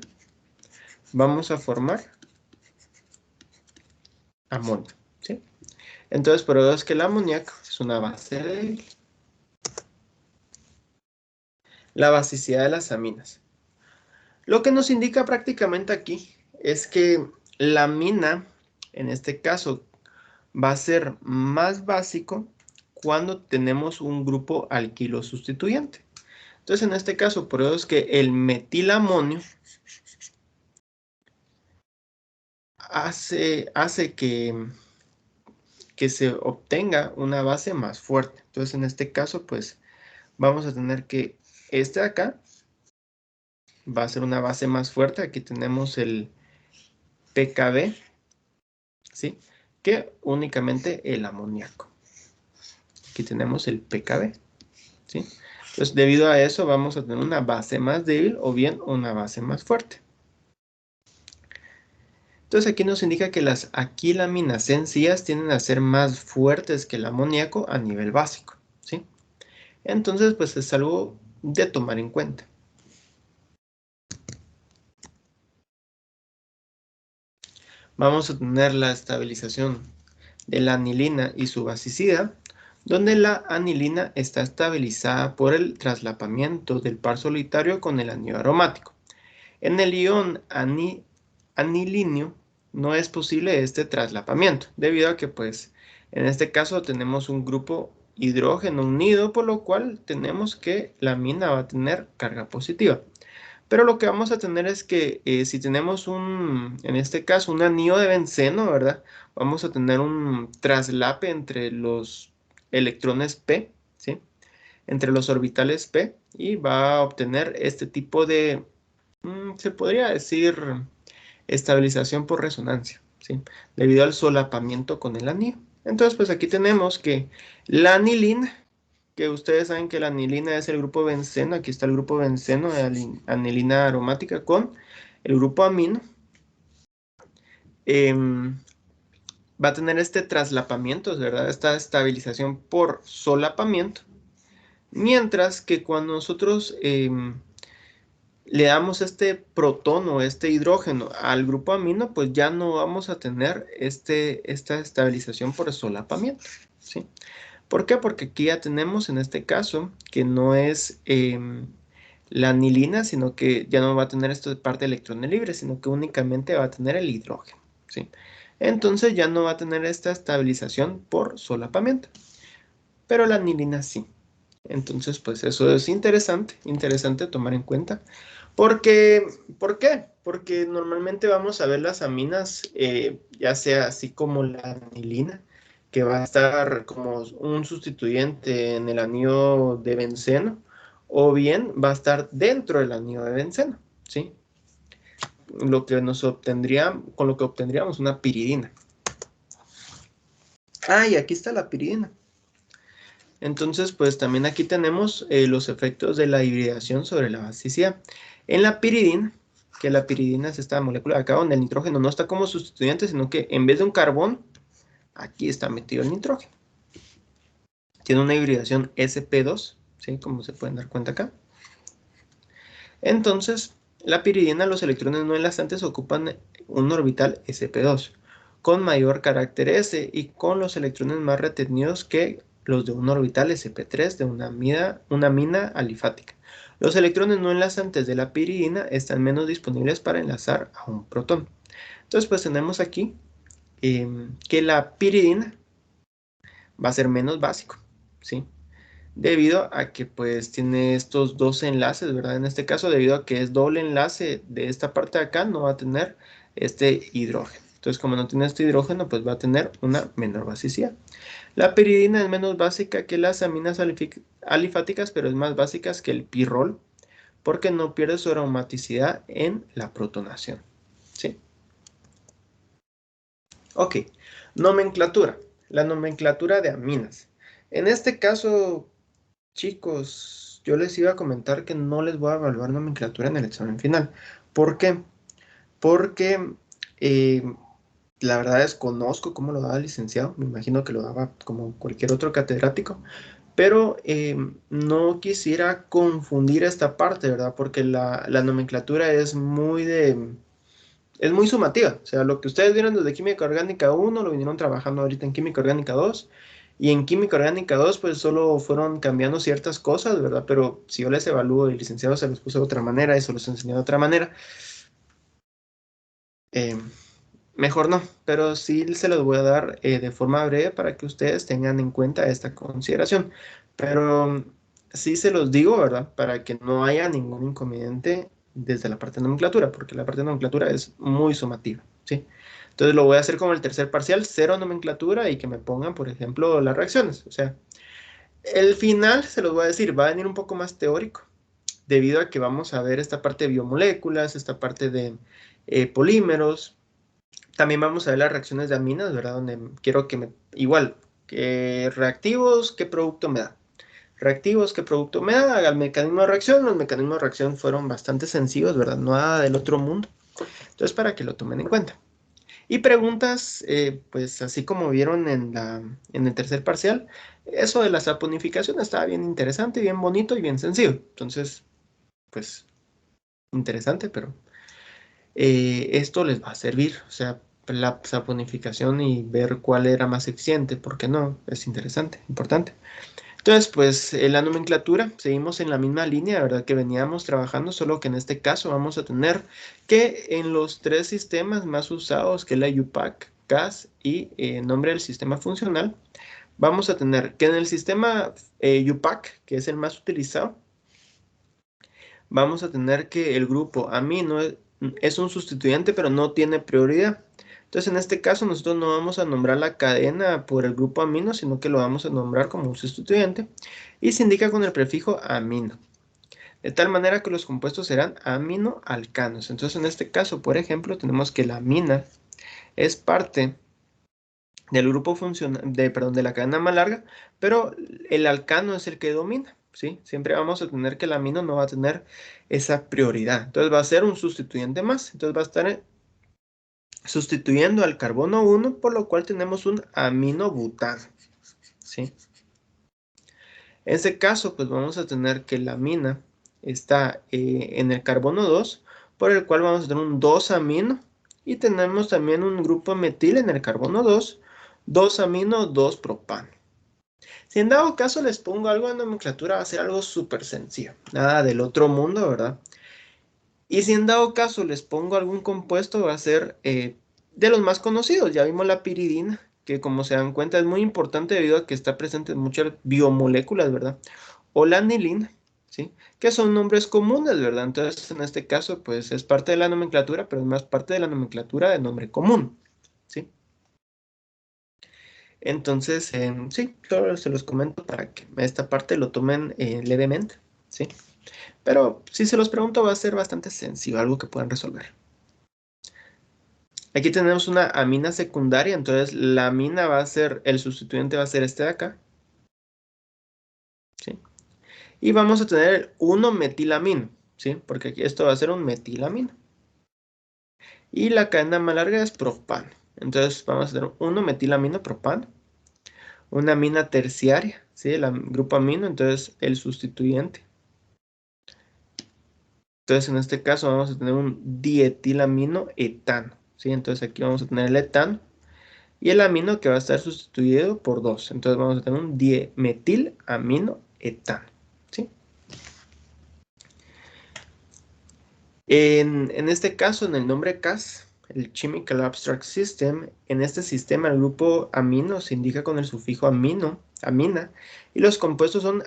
vamos a formar amonio, ¿sí? Entonces, por eso es que el amoníaco es una base débil. La basicidad de las aminas. Lo que nos indica prácticamente aquí es que la amina, en este caso, va a ser más básico cuando tenemos un grupo alquilo sustituyente. Entonces, en este caso, por eso es que el metilamonio hace que se obtenga una base más fuerte. Entonces, en este caso, pues vamos a tener que este de acá va a ser una base más fuerte. Aquí tenemos el pKb, ¿sí? Que únicamente el amoníaco. Aquí tenemos el pKb, ¿sí? Entonces, debido a eso, vamos a tener una base más débil o bien una base más fuerte. Entonces, aquí nos indica que las aquilaminas sencillas tienden a ser más fuertes que el amoníaco a nivel básico, ¿sí? Entonces, pues es algo de tomar en cuenta. Vamos a tener la estabilización de la anilina y su basicidad, donde la anilina está estabilizada por el traslapamiento del par solitario con el anillo aromático. En el ion anilinio no es posible este traslapamiento, debido a que pues en este caso tenemos un grupo hidrógeno unido, por lo cual tenemos que la amina va a tener carga positiva. Pero lo que vamos a tener es que si tenemos en este caso, un anillo de benceno, ¿verdad? Vamos a tener un traslape entre los electrones P, ¿sí? Entre los orbitales P y va a obtener este tipo de, se podría decir, estabilización por resonancia, ¿sí? Debido al solapamiento con el anillo. Entonces, pues aquí tenemos que la anilina, que ustedes saben que la anilina es el grupo benceno, aquí está el grupo benceno de anilina aromática con el grupo amino, va a tener este traslapamiento, ¿verdad? Esta estabilización por solapamiento, mientras que cuando nosotros le damos este protón o este hidrógeno al grupo amino, pues ya no vamos a tener esta estabilización por solapamiento, ¿sí? ¿Por qué? Porque aquí ya tenemos en este caso que no es la anilina, sino que ya no va a tener esto de parte de electrones libres, sino que únicamente va a tener el hidrógeno, ¿sí? Entonces ya no va a tener esta estabilización por solapamiento, pero la anilina sí. Entonces, pues eso es interesante tomar en cuenta. Porque, ¿por qué? Porque normalmente vamos a ver las aminas, ya sea así como la anilina, que va a estar como un sustituyente en el anillo de benceno, o bien va a estar dentro del anillo de benceno, ¿sí? Con lo que obtendríamos una piridina. Ah, y aquí está la piridina. Entonces, pues también aquí tenemos los efectos de la hibridación sobre la basicidad. En la piridina, que la piridina es esta molécula de acá donde el nitrógeno no está como sustituyente, sino que en vez de un carbón, aquí está metido el nitrógeno. Tiene una hibridación sp2, ¿sí? Como se pueden dar cuenta acá. Entonces, la piridina, los electrones no enlazantes ocupan un orbital sp2 con mayor carácter S y con los electrones más retenidos que los de un orbital sp3 de una mina alifática. Los electrones no enlazantes de la piridina están menos disponibles para enlazar a un protón. Entonces, pues tenemos aquí que la piridina va a ser menos básico, ¿sí? Debido a que pues tiene estos dos enlaces, ¿verdad? En este caso, debido a que es doble enlace de esta parte de acá, no va a tener este hidrógeno. Entonces, como no tiene este hidrógeno, pues va a tener una menor basicidad. La piridina es menos básica que las aminas alifáticas, pero es más básica que el pirrol, porque no pierde su aromaticidad en la protonación, ¿sí? Ok, nomenclatura. La nomenclatura de aminas. En este caso, chicos, yo les iba a comentar que no les voy a evaluar nomenclatura en el examen final. ¿Por qué? Porque eh, la verdad desconozco cómo lo daba el licenciado. Me imagino que lo daba como cualquier otro catedrático. Pero no quisiera confundir esta parte, ¿verdad? Porque la nomenclatura es muy sumativa. O sea, lo que ustedes vieron desde química orgánica 1 lo vinieron trabajando ahorita en química orgánica 2. Y en química orgánica 2 pues solo fueron cambiando ciertas cosas, ¿verdad? Pero si yo les evalúo y el licenciado se los puso de otra manera y se los enseñó de otra manera, eh, mejor no. Pero sí se los voy a dar de forma breve para que ustedes tengan en cuenta esta consideración. Pero sí se los digo, ¿verdad? Para que no haya ningún inconveniente desde la parte de nomenclatura, porque la parte de nomenclatura es muy sumativa, ¿sí? Entonces lo voy a hacer como el tercer parcial, cero nomenclatura y que me pongan, por ejemplo, las reacciones. O sea, el final, se los voy a decir, va a venir un poco más teórico, debido a que vamos a ver esta parte de biomoléculas, esta parte de polímeros. También vamos a ver las reacciones de aminas, ¿verdad? Donde quiero que igual, que reactivos, ¿qué producto me da? Reactivos, ¿qué producto me da? Haga el mecanismo de reacción. Los mecanismos de reacción fueron bastante sencillos, ¿verdad? Nada del otro mundo. Entonces, para que lo tomen en cuenta. Y preguntas, pues así como vieron en el tercer parcial, eso de la saponificación estaba bien interesante, bien bonito y bien sencillo. Entonces, pues interesante, pero esto les va a servir. O sea, la saponificación y ver cuál era más eficiente, ¿por qué no? Es interesante, importante. Entonces, pues la nomenclatura, seguimos en la misma línea, ¿verdad? Que veníamos trabajando, solo que en este caso vamos a tener que en los tres sistemas más usados, que es la UPAC, CAS y nombre del sistema funcional, vamos a tener que en el sistema UPAC, que es el más utilizado, vamos a tener que el grupo amino es un sustituyente, pero no tiene prioridad. Entonces, en este caso, nosotros no vamos a nombrar la cadena por el grupo amino, sino que lo vamos a nombrar como un sustituyente y se indica con el prefijo amino. De tal manera que los compuestos serán aminoalcanos. Entonces, en este caso, por ejemplo, tenemos que la amina es parte del grupo funcional, perdón, de la cadena más larga, pero el alcano es el que domina, ¿sí? Siempre vamos a tener que el amino no va a tener esa prioridad. Entonces va a ser un sustituyente más. Entonces va a estar sustituyendo al carbono 1, por lo cual tenemos un aminobutano, ¿sí? En ese caso, pues vamos a tener que la amina está en el carbono 2, por el cual vamos a tener un 2-amino, y tenemos también un grupo metil en el carbono 2, 2-amino, 2-propano. Si en dado caso les pongo algo de nomenclatura, va a ser algo súper sencillo, nada del otro mundo, ¿verdad? Y si en dado caso les pongo algún compuesto, va a ser de los más conocidos. Ya vimos la piridina, que como se dan cuenta es muy importante debido a que está presente en muchas biomoléculas, ¿verdad? O la anilina, ¿sí? Que son nombres comunes, ¿verdad? Entonces, en este caso, pues es parte de la nomenclatura, pero es más parte de la nomenclatura de nombre común, ¿sí? Entonces, sí, solo se los comento para que esta parte lo tomen levemente, ¿sí? Pero si se los pregunto va a ser bastante sencillo, algo que puedan resolver. Aquí tenemos una amina secundaria, entonces la amina va a ser, el sustituyente va a ser este de acá, ¿sí? Y vamos a tener el 1-metilamino, ¿sí? Porque aquí esto va a ser un metilamino. Y la cadena más larga es propano. Entonces vamos a tener 1-metilamino propano. Una amina terciaria, ¿sí? El grupo amino, entonces el sustituyente. Entonces en este caso vamos a tener un dietilamino etano, ¿sí? Entonces aquí vamos a tener el etano y el amino que va a estar sustituido por 2. Entonces vamos a tener un dimetilamino etano, ¿sí? En este caso, en el nombre CAS, el Chemical Abstract System, en este sistema el grupo amino se indica con el sufijo amino, amina, y los compuestos son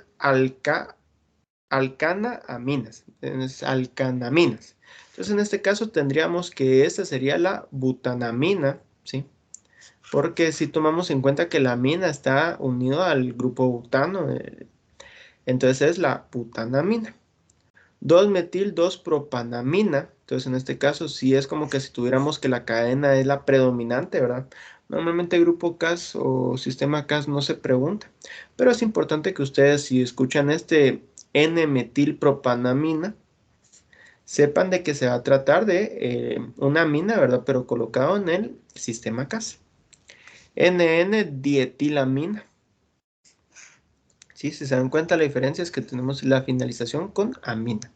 alcana-aminas, es alcanaminas. Entonces, en este caso tendríamos que esta sería la butanamina, ¿sí? Porque si tomamos en cuenta que la amina está unido al grupo butano, entonces es la butanamina. 2-metil-2-propanamina. Entonces, en este caso, sí es como que si tuviéramos que la cadena es la predominante, ¿verdad? Normalmente el grupo CAS o sistema CAS no se pregunta, pero es importante que ustedes, si escuchan este N-metilpropanamina, sepan de que se va a tratar de una amina, ¿verdad? Pero colocado en el sistema CAS. NN-dietilamina. Sí, si se dan cuenta, la diferencia es que tenemos la finalización con amina.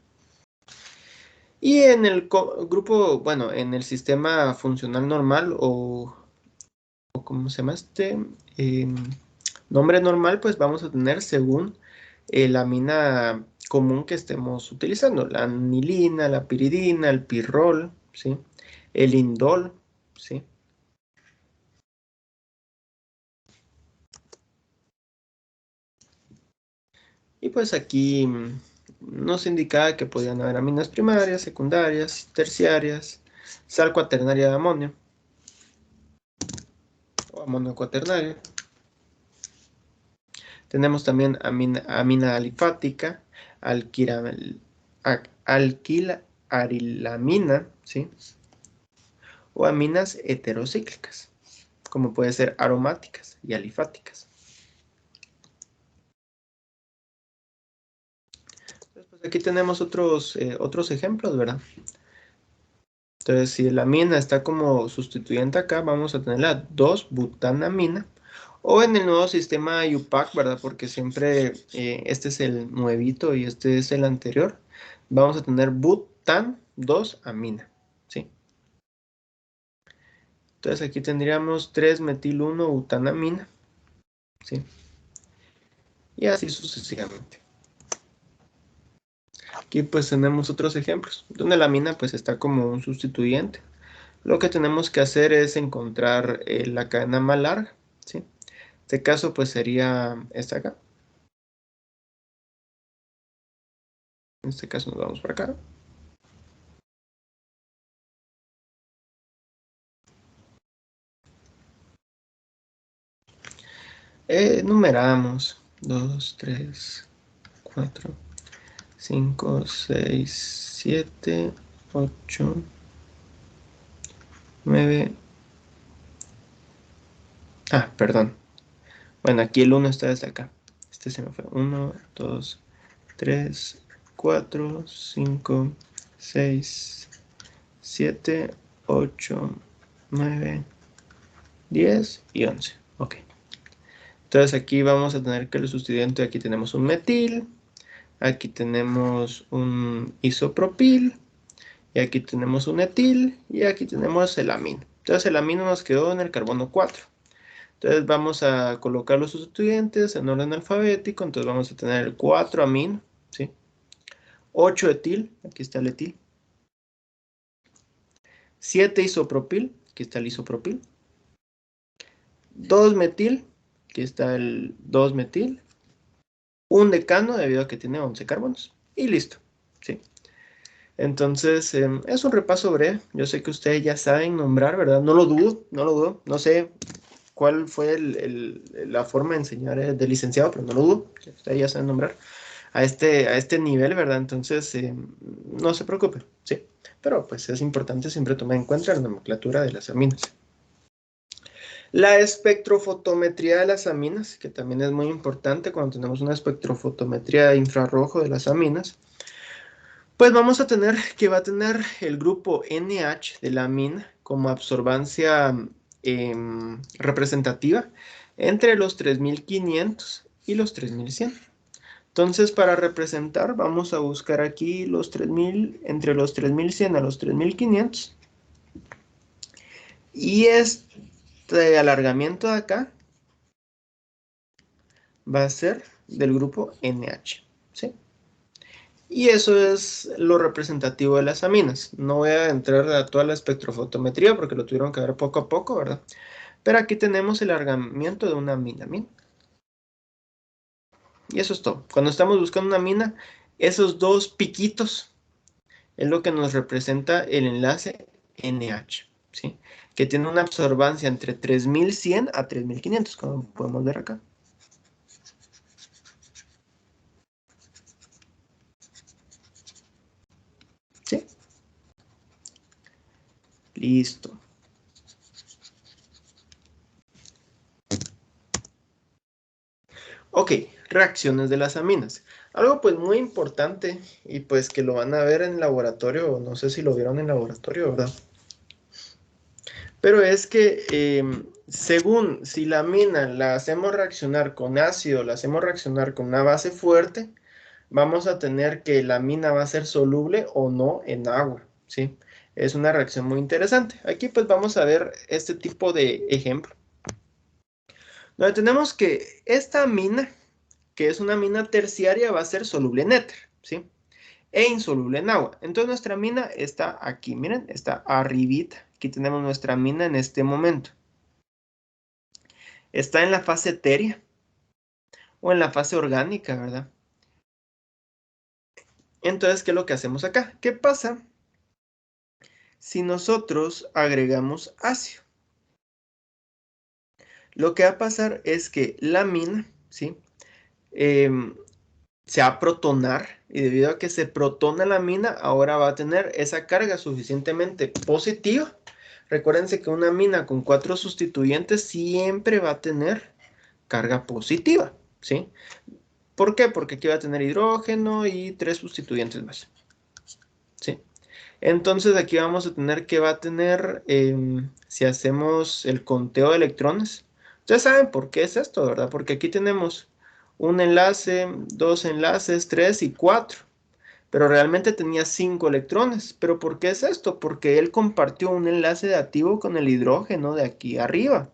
Y en el grupo, bueno, en el sistema funcional normal o ¿cómo se llama este? Nombre normal, pues vamos a tener según la amina común que estemos utilizando. La anilina, la piridina, el pirrol, ¿sí? El indol, ¿sí? Y pues aquí nos indicaba que podían haber aminas primarias, secundarias, terciarias, sal cuaternaria de amonio o amonio cuaternario. Tenemos también amina alifática, alquilarilamina, ¿sí? O aminas heterocíclicas, como puede ser aromáticas y alifáticas. Entonces, pues aquí tenemos otros ejemplos, ¿verdad? Entonces, si la amina está como sustituyente acá, vamos a tener la 2-butanamina. O en el nuevo sistema IUPAC, ¿verdad? Porque siempre este es el nuevito y este es el anterior. Vamos a tener butan 2-amina, ¿sí? Entonces aquí tendríamos 3-metil-1-butanamina, ¿sí? Y así sucesivamente. Aquí pues tenemos otros ejemplos, donde la amina pues está como un sustituyente. Lo que tenemos que hacer es encontrar la cadena más larga, ¿sí? En este caso pues sería esta acá. En este caso nos vamos por acá. Numeramos 2, 3, 4, 5, 6, 7, 8, 9. Ah, perdón. Bueno, aquí el 1 está desde acá. Este se me fue. 1, 2, 3, 4, 5, 6, 7, 8, 9, 10 y 11. Ok. Entonces aquí vamos a tener que el sustituyente, aquí tenemos un metil, aquí tenemos un isopropil, y aquí tenemos un etil, y aquí tenemos el amino. Entonces el amino nos quedó en el carbono 4. Entonces vamos a colocar los sustituyentes en orden alfabético. Entonces vamos a tener el 4-amino, ¿sí? 8-etil, aquí está el etil. 7-isopropil, aquí está el isopropil. 2-metil, aquí está el 2-metil. Un decano debido a que tiene 11 carbonos. Y listo, ¿sí? Entonces, es un repaso breve. Yo sé que ustedes ya saben nombrar, ¿verdad? No lo dudo, no lo dudo. No sé cuál fue la forma de enseñar de licenciado, pero no lo dudo. Ustedes ya saben nombrar a este nivel, ¿verdad? Entonces, no se preocupe, ¿sí? Pero pues es importante siempre tomar en cuenta la nomenclatura de las aminas. La espectrofotometría de las aminas, que también es muy importante cuando tenemos una espectrofotometría de infrarrojo de las aminas, pues vamos a tener que va a tener el grupo NH de la amina como absorbancia representativa entre los 3500 y los 3100. Entonces, para representar, vamos a buscar aquí los 3000, entre los 3100 a los 3500. Y este alargamiento de acá va a ser del grupo NH, ¿sí? Y eso es lo representativo de las aminas. No voy a entrar a toda la espectrofotometría porque lo tuvieron que ver poco a poco, ¿verdad? Pero aquí tenemos el alargamiento de una amina. Y eso es todo. Cuando estamos buscando una amina, esos dos piquitos es lo que nos representa el enlace NH, ¿sí? Que tiene una absorbancia entre 3100 a 3500, como podemos ver acá. ¿Sí? Listo. Ok, reacciones de las aminas. Algo pues muy importante y pues que lo van a ver en laboratorio, no sé si lo vieron en laboratorio, ¿verdad? Pero es que según si la amina la hacemos reaccionar con ácido, la hacemos reaccionar con una base fuerte, vamos a tener que la amina va a ser soluble o no en agua, ¿sí? Es una reacción muy interesante. Aquí pues vamos a ver este tipo de ejemplo. Donde tenemos que esta amina, que es una amina terciaria, va a ser soluble en éter, ¿sí? E insoluble en agua. Entonces nuestra amina está aquí, miren, está arribita. Aquí tenemos nuestra amina en este momento. Está en la fase etérea o en la fase orgánica, ¿verdad? Entonces, ¿qué es lo que hacemos acá? ¿Qué pasa si nosotros agregamos ácido? Lo que va a pasar es que la mina, ¿sí? Se va a protonar y debido a que se protona la mina, ahora va a tener esa carga suficientemente positiva. Recuérdense que una mina con 4 sustituyentes siempre va a tener carga positiva, ¿sí? ¿Por qué? Porque aquí va a tener hidrógeno y 3 sustituyentes más, ¿sí? Entonces aquí vamos a tener que va a tener, si hacemos el conteo de electrones, ustedes saben por qué es esto, ¿verdad? Porque aquí tenemos un enlace, dos enlaces, 3 y 4, pero realmente tenía 5 electrones. ¿Pero por qué es esto? Porque él compartió un enlace dativo con el hidrógeno de aquí arriba,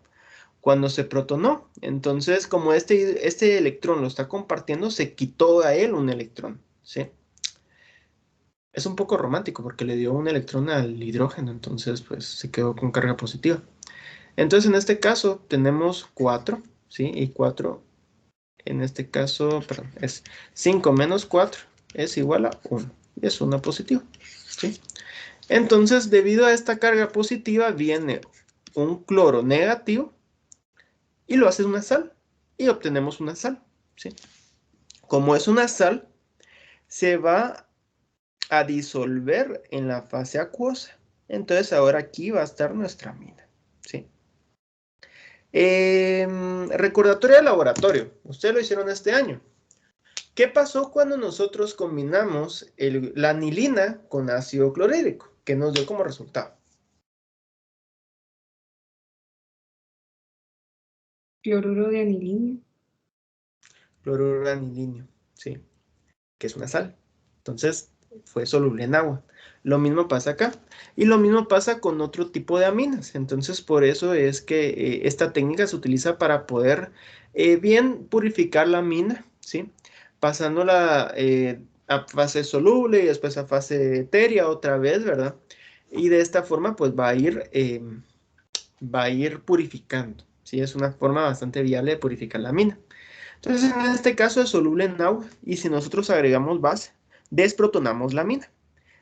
cuando se protonó. Entonces, como este electrón lo está compartiendo, se quitó a él un electrón, ¿sí? Es un poco romántico porque le dio un electrón al hidrógeno, entonces pues se quedó con carga positiva. Entonces en este caso tenemos 4, ¿sí? Y 4, en este caso, perdón, es 5 menos 4 es igual a 1. Y es una positiva, ¿sí? Entonces debido a esta carga positiva viene un cloro negativo y lo hace una sal. Y obtenemos una sal, ¿sí? Como es una sal, se va a disolver en la fase acuosa. Entonces ahora aquí va a estar nuestra amina, ¿sí? Recordatorio de laboratorio. Ustedes lo hicieron este año. ¿Qué pasó cuando nosotros combinamos la anilina con ácido clorhídrico? ¿Qué nos dio como resultado? Cloruro de anilina. Cloruro de anilinio, ¿sí? Que es una sal. Entonces, fue soluble en agua. Lo mismo pasa acá. Y lo mismo pasa con otro tipo de aminas. Entonces, por eso es que esta técnica se utiliza para poder bien purificar la amina, ¿sí? Pasándola a fase soluble y después a fase etérea otra vez, ¿verdad? Y de esta forma, pues va a ir purificando, ¿sí? Es una forma bastante viable de purificar la amina. Entonces, en este caso es soluble en agua y si nosotros agregamos base, desprotonamos la amina.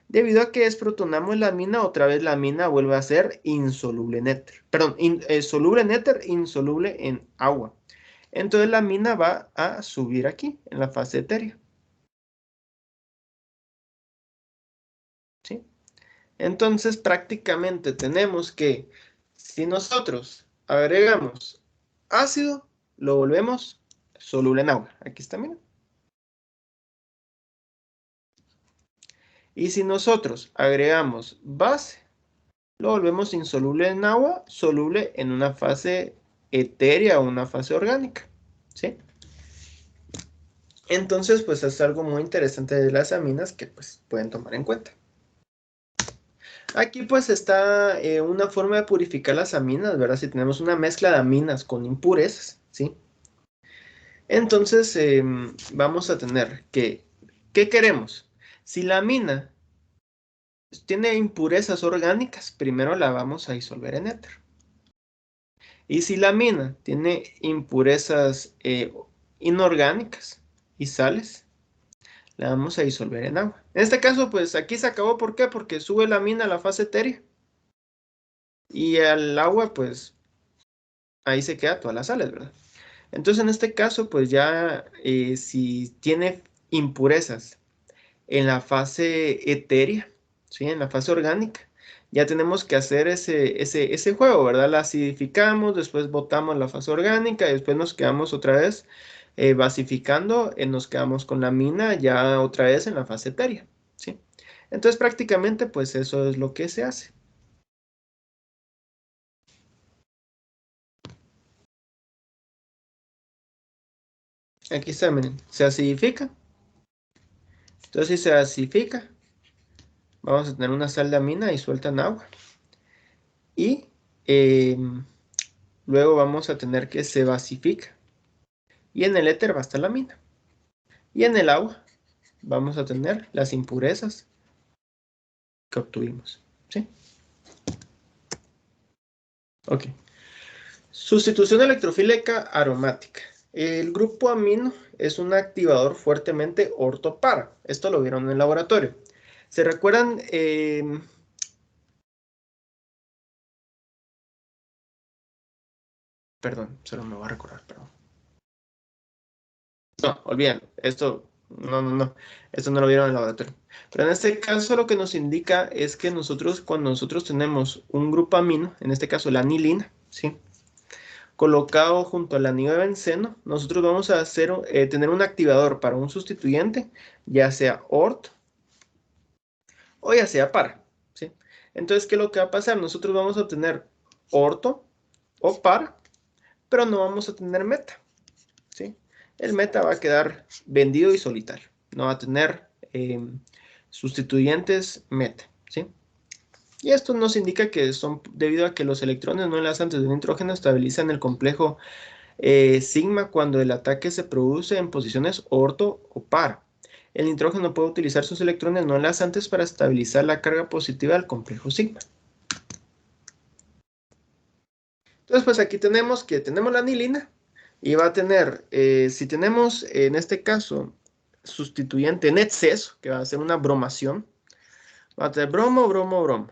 Debido a que desprotonamos la amina, otra vez la amina vuelve a ser insoluble en éter. Perdón, soluble en éter, insoluble en agua. Entonces la amina va a subir aquí, en la fase etérea. ¿Sí? Entonces prácticamente tenemos que, si nosotros agregamos ácido, lo volvemos soluble en agua. Aquí está, mira. Y si nosotros agregamos base, lo volvemos insoluble en agua, soluble en una fase etérea o una fase orgánica, ¿sí? Entonces, pues es algo muy interesante de las aminas que pues pueden tomar en cuenta. Aquí pues está una forma de purificar las aminas, ¿verdad? Si tenemos una mezcla de aminas con impurezas, ¿sí? Entonces vamos a tener que, ¿qué queremos? Si la amina tiene impurezas orgánicas, primero la vamos a disolver en éter. Y si la amina tiene impurezas inorgánicas y sales, la vamos a disolver en agua. En este caso, pues aquí se acabó. ¿Por qué? Porque sube la amina a la fase etérea. Y al agua, pues, ahí se queda todas las sales, ¿verdad? Entonces, en este caso, pues ya si tiene impurezas en la fase etérea, ¿sí? En la fase orgánica, ya tenemos que hacer ese juego, ¿verdad? La acidificamos, después botamos la fase orgánica, y después nos quedamos otra vez basificando, nos quedamos con la amina ya otra vez en la fase etérea, ¿sí? Entonces, prácticamente, pues eso es lo que se hace. Aquí está, miren, se acidifica. Entonces, si se acidifica, vamos a tener una sal de amina disuelta en agua. Y luego vamos a tener que se basifica. Y en el éter va a estar la amina. Y en el agua vamos a tener las impurezas que obtuvimos. ¿Sí? Ok. Sustitución electrofílica aromática. El grupo amino es un activador fuertemente ortopara. Esto lo vieron en el laboratorio. ¿Se recuerdan? Perdón, solo me voy a recordar, perdón. No, olviden, esto no, esto no lo vieron en el laboratorio. Pero en este caso lo que nos indica es que cuando nosotros tenemos un grupo amino, en este caso la anilina, ¿sí? Colocado junto al anillo de benceno, nosotros vamos a tener un activador para un sustituyente, ya sea ORT o ya sea para, ¿sí? Entonces, ¿qué es lo que va a pasar? Nosotros vamos a obtener orto o para, pero no vamos a tener meta, ¿sí? El meta va a quedar vendido y solitario, no va a tener sustituyentes meta, ¿sí? Y esto nos indica que son debido a que los electrones no enlazantes de nitrógeno estabilizan el complejo sigma cuando el ataque se produce en posiciones orto o par. El nitrógeno puede utilizar sus electrones no enlazantes para estabilizar la carga positiva del complejo sigma. Entonces, pues aquí tenemos la anilina y va a tener, si tenemos en este caso sustituyente en exceso, que va a ser una bromación, va a tener bromo, bromo, bromo.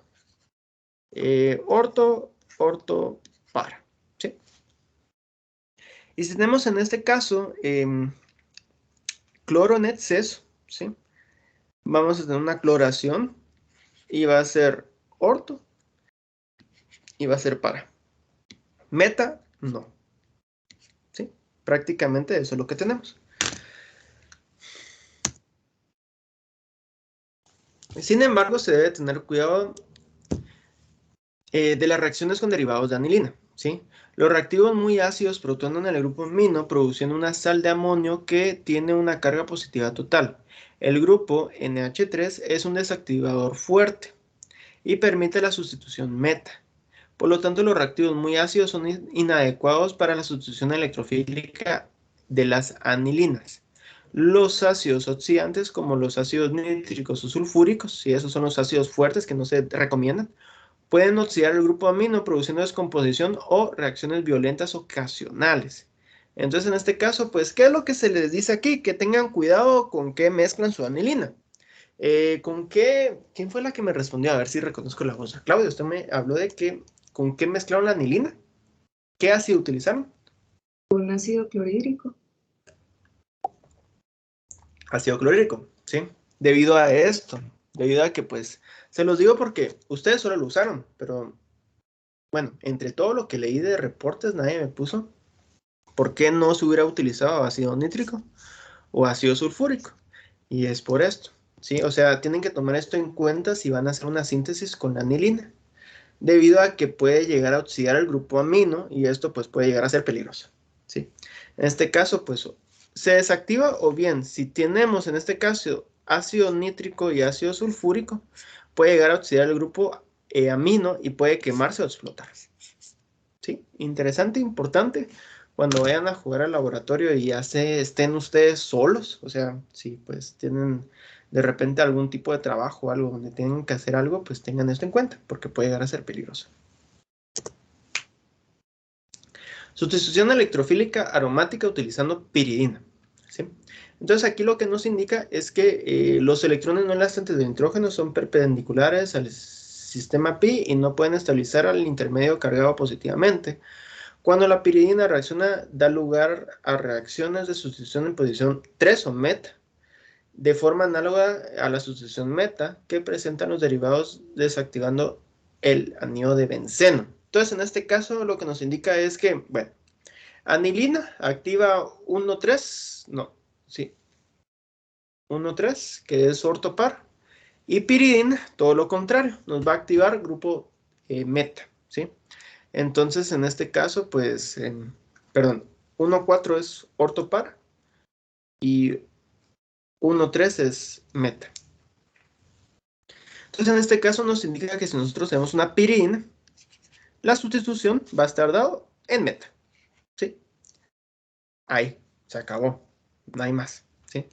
Orto, orto, par. ¿Sí? Y si tenemos en este caso cloro en exceso, ¿sí? Vamos a tener una cloración y va a ser orto y va a ser para. Meta, no. ¿Sí? Prácticamente eso es lo que tenemos. Sin embargo, se debe tener cuidado de las reacciones con derivados de anilina, ¿sí? Los reactivos muy ácidos protonan en el grupo amino produciendo una sal de amonio que tiene una carga positiva total. El grupo NH3 es un desactivador fuerte y permite la sustitución meta. Por lo tanto, los reactivos muy ácidos son inadecuados para la sustitución electrofílica de las anilinas. Los ácidos oxidantes, como los ácidos nítricos o sulfúricos, y esos son los ácidos fuertes que no se recomiendan, pueden oxidar el grupo amino produciendo descomposición o reacciones violentas ocasionales. Entonces, en este caso, pues, ¿qué es lo que se les dice aquí? Que tengan cuidado con qué mezclan su anilina. ¿Con qué? ¿Quién fue la que me respondió? A ver si reconozco la voz. Claudia, usted me habló de que ¿con qué mezclaron la anilina? ¿Qué ácido utilizaron? Un ácido clorhídrico. Ácido clorhídrico, ¿sí? Debido a esto, debido a que pues, se los digo porque ustedes solo lo usaron, pero bueno, entre todo lo que leí de reportes, nadie me puso por qué no se hubiera utilizado ácido nítrico o ácido sulfúrico. Y es por esto, ¿sí? O sea, tienen que tomar esto en cuenta si van a hacer una síntesis con la anilina, debido a que puede llegar a oxidar el grupo amino y esto pues puede llegar a ser peligroso, ¿sí? En este caso pues se desactiva o bien si tenemos en este caso ácido nítrico y ácido sulfúrico puede llegar a oxidar el grupo amino y puede quemarse o explotar, ¿sí? Interesante, importante cuando vayan a jugar al laboratorio y ya estén ustedes solos, o sea, si pues tienen de repente algún tipo de trabajo o algo donde tengan que hacer algo, pues tengan esto en cuenta, porque puede llegar a ser peligroso. Sustitución electrofílica aromática utilizando piridina, ¿sí? Entonces aquí lo que nos indica es que los electrones no enlastantes de nitrógeno son perpendiculares al sistema pi y no pueden estabilizar al intermedio cargado positivamente. Cuando la piridina reacciona, da lugar a reacciones de sustitución en posición 3 o meta, de forma análoga a la sustitución meta que presentan los derivados desactivando el anillo de benceno. Entonces, en este caso, lo que nos indica es que, bueno, anilina activa 1,3, no, sí, 1,3, que es ortopar, y piridina, todo lo contrario, nos va a activar grupo meta, ¿sí? Entonces, en este caso, pues, perdón, 1,4 es ortopar y 1,3 es meta. Entonces, en este caso nos indica que si nosotros tenemos una piridina, la sustitución va a estar dado en meta, ¿sí? Ahí, se acabó, no hay más, ¿sí?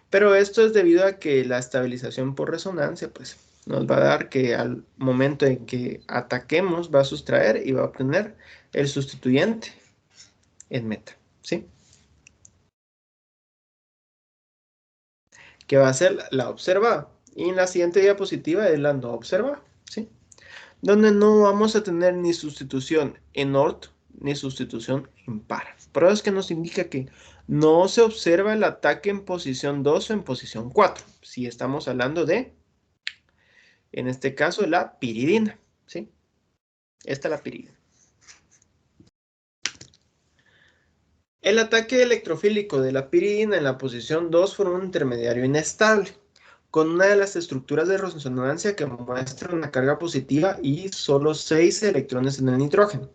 Pero esto es debido a que la estabilización por resonancia, pues, nos va a dar que al momento en que ataquemos va a sustraer y va a obtener el sustituyente en meta, ¿sí? Que va a ser la observada. Y en la siguiente diapositiva es la no observada, ¿sí? Donde no vamos a tener ni sustitución en orto ni sustitución en par. Pero es que nos indica que no se observa el ataque en posición 2 o en posición 4. Si estamos hablando de, en este caso, la piridina, ¿sí? Esta es la piridina. El ataque electrofílico de la piridina en la posición 2 forma un intermediario inestable, con una de las estructuras de resonancia que muestra una carga positiva y solo 6 electrones en el nitrógeno.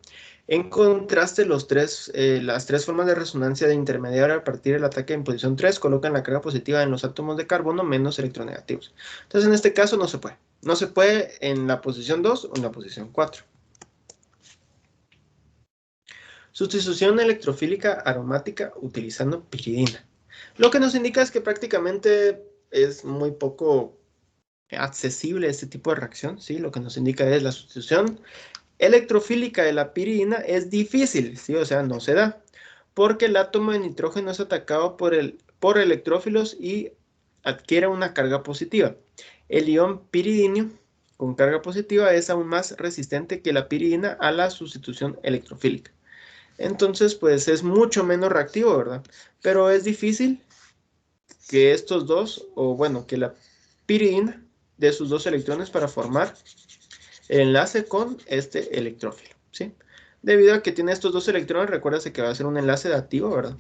En contraste, las tres formas de resonancia de intermediario a partir del ataque en posición 3 colocan la carga positiva en los átomos de carbono menos electronegativos. Entonces, en este caso no se puede. No se puede en la posición 2 o en la posición 4. Sustitución electrofílica aromática utilizando piridina. Lo que nos indica es que prácticamente es muy poco accesible este tipo de reacción, ¿sí? Lo que nos indica es la sustitución electrofílica de la piridina es difícil, ¿sí? O sea, no se da, porque el átomo de nitrógeno es atacado por electrófilos y adquiere una carga positiva. El ion piridinio con carga positiva es aún más resistente que la piridina a la sustitución electrofílica. Entonces, pues es mucho menos reactivo, ¿verdad? Pero es difícil que estos dos, o bueno, que la piridina dé sus dos electrones para formar el enlace con este electrófilo, ¿sí? Debido a que tiene estos dos electrones, recuérdase que va a ser un enlace dativo, ¿verdad?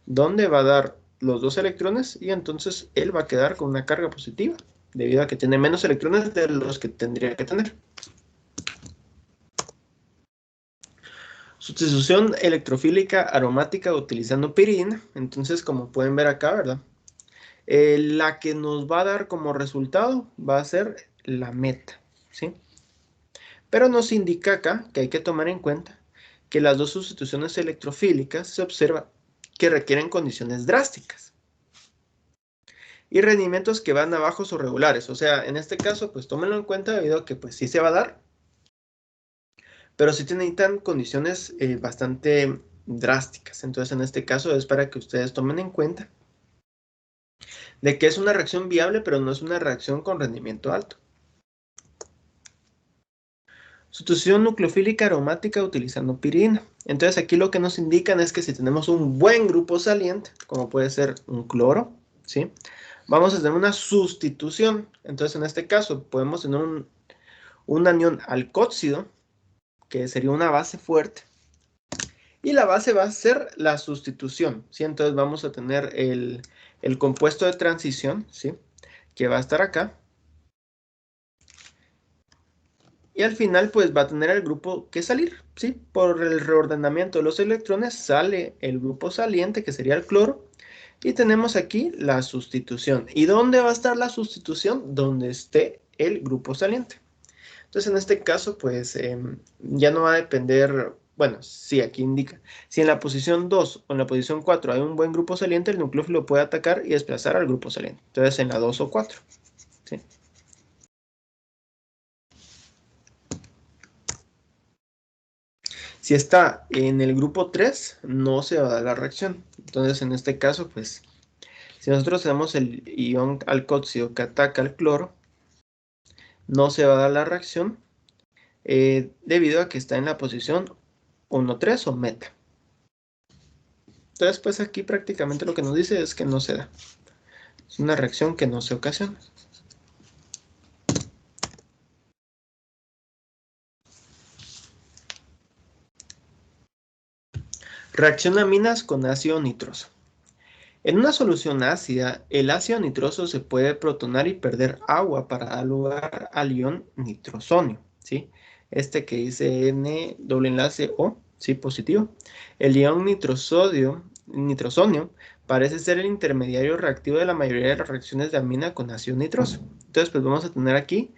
Donde va a dar los dos electrones y entonces él va a quedar con una carga positiva, debido a que tiene menos electrones de los que tendría que tener. Sustitución electrofílica aromática utilizando piridina. Entonces, como pueden ver acá, ¿verdad? La que nos va a dar como resultado va a ser la meta, ¿sí? Pero nos indica acá que hay que tomar en cuenta que las dos sustituciones electrofílicas se observa que requieren condiciones drásticas y rendimientos que van a bajos o regulares. O sea, en este caso, pues tómenlo en cuenta debido a que pues sí se va a dar, pero sí necesitan condiciones bastante drásticas. Entonces, en este caso es para que ustedes tomen en cuenta de que es una reacción viable, pero no es una reacción con rendimiento alto. Sustitución nucleofílica aromática utilizando piridina. Entonces aquí lo que nos indican es que si tenemos un buen grupo saliente, como puede ser un cloro, ¿sí? Vamos a tener una sustitución. Entonces en este caso podemos tener un anión alcóxido, que sería una base fuerte, y la base va a ser la sustitución, ¿sí? Entonces vamos a tener el compuesto de transición, ¿sí? Que va a estar acá. Y al final, pues va a tener el grupo que salir, ¿sí? Por el reordenamiento de los electrones sale el grupo saliente, que sería el cloro. Y tenemos aquí la sustitución. ¿Y dónde va a estar la sustitución? Donde esté el grupo saliente. Entonces, en este caso, pues ya no va a depender bueno, sí, aquí indica, si en la posición 2 o en la posición 4 hay un buen grupo saliente, el nucleófilo puede atacar y desplazar al grupo saliente. Entonces en la 2 o 4. ¿Sí? Si está en el grupo 3, no se va a dar la reacción. Entonces en este caso, pues, si nosotros tenemos el ion alcoxio que ataca al cloro, no se va a dar la reacción debido a que está en la posición 1,3 o meta. Entonces, pues aquí prácticamente lo que nos dice es que no se da. Es una reacción que no se ocasiona. Reacción aminas con ácido nitroso. En una solución ácida, el ácido nitroso se puede protonar y perder agua para dar lugar al ion nitrosonio, ¿sí? Este que dice N doble enlace O, ¿sí? Positivo. El ion nitrosonio parece ser el intermediario reactivo de la mayoría de las reacciones de amina con ácido nitroso. Entonces, pues vamos a tener aquí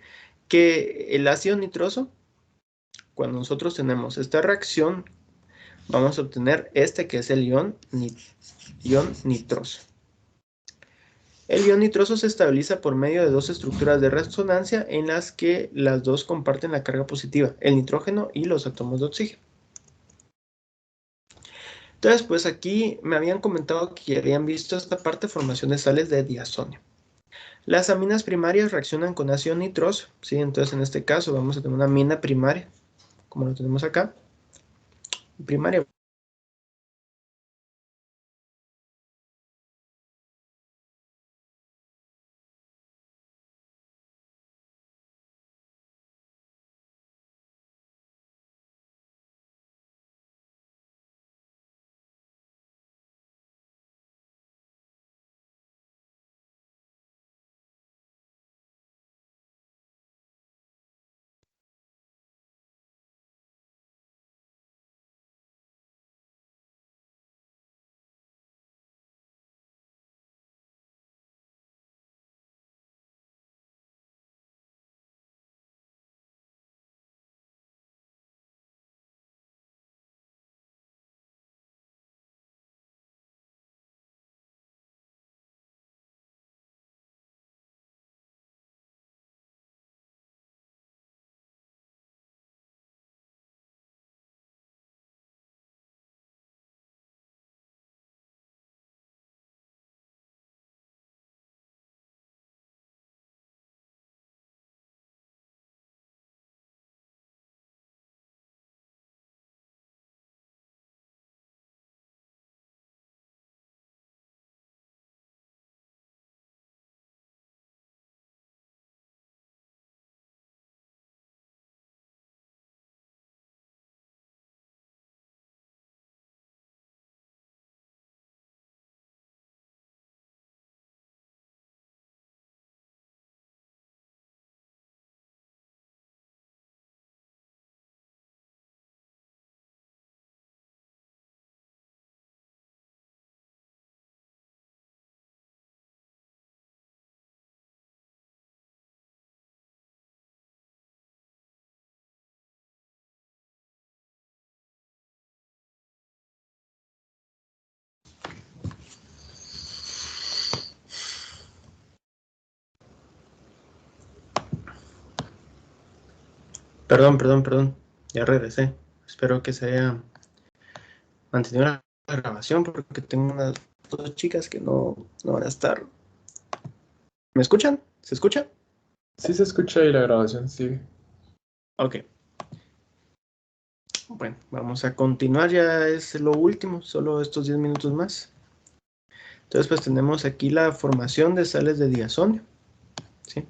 que el ácido nitroso, cuando nosotros tenemos esta reacción, vamos a obtener este que es el ion nitroso. El ion nitroso se estabiliza por medio de dos estructuras de resonancia en las que las dos comparten la carga positiva, el nitrógeno y los átomos de oxígeno. Entonces, pues aquí me habían comentado que habían visto esta parte de formación de sales de diazonio. Las aminas primarias reaccionan con ácido nitroso, ¿sí? Entonces en este caso vamos a tener una amina primaria, como lo tenemos acá, primaria. Perdón, ya regresé. Espero que se haya mantenido la grabación porque tengo unas dos chicas que no van a estar. ¿Me escuchan? ¿Se escucha? Sí se escucha y la grabación sigue. Ok. Bueno, vamos a continuar, ya es lo último, solo estos 10 minutos más. Entonces, pues tenemos aquí la formación de sales de diazonio, ¿sí?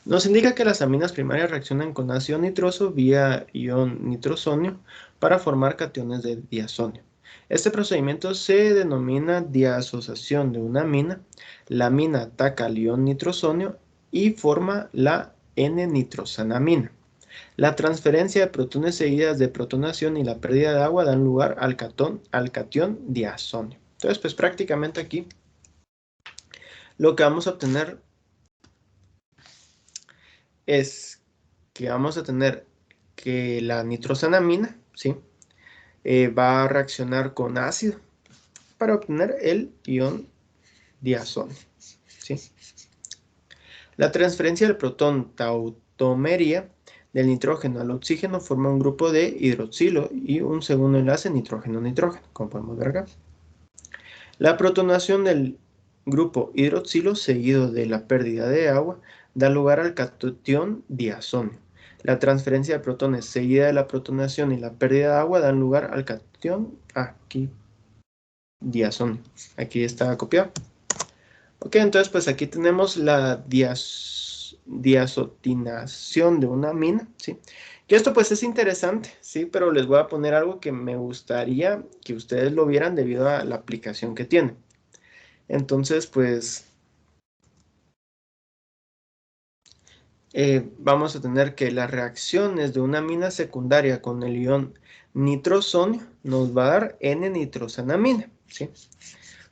Nos indica que las aminas primarias reaccionan con ácido nitroso vía ion nitrosonio para formar cationes de diazonio. Este procedimiento se denomina diasociación de una amina. La amina ataca al ion nitrosonio y forma la N-nitrosanamina. La transferencia de protones seguidas de protonación y la pérdida de agua dan lugar al catión diazonio. Entonces, pues prácticamente aquí lo que vamos a obtener es que vamos a tener que la nitrosanamina, ¿sí? va a reaccionar con ácido para obtener el ion diazonio, ¿sí? La transferencia del protón tautomería del nitrógeno al oxígeno forma un grupo de hidroxilo y un segundo enlace nitrógeno-nitrógeno, como podemos ver acá. La protonación del grupo hidroxilo seguido de la pérdida de agua da lugar al catión diazonio. La transferencia de protones seguida de la protonación y la pérdida de agua dan lugar al catión aquí diazonio. Aquí está copiado. Ok, entonces pues aquí tenemos la diazotinación de una amina, ¿sí? Que esto pues es interesante, ¿sí? Pero les voy a poner algo que me gustaría que ustedes lo vieran debido a la aplicación que tiene. Entonces pues vamos a tener que las reacciones de una amina secundaria con el ion nitrosonio nos va a dar N-nitrosanamina, ¿sí?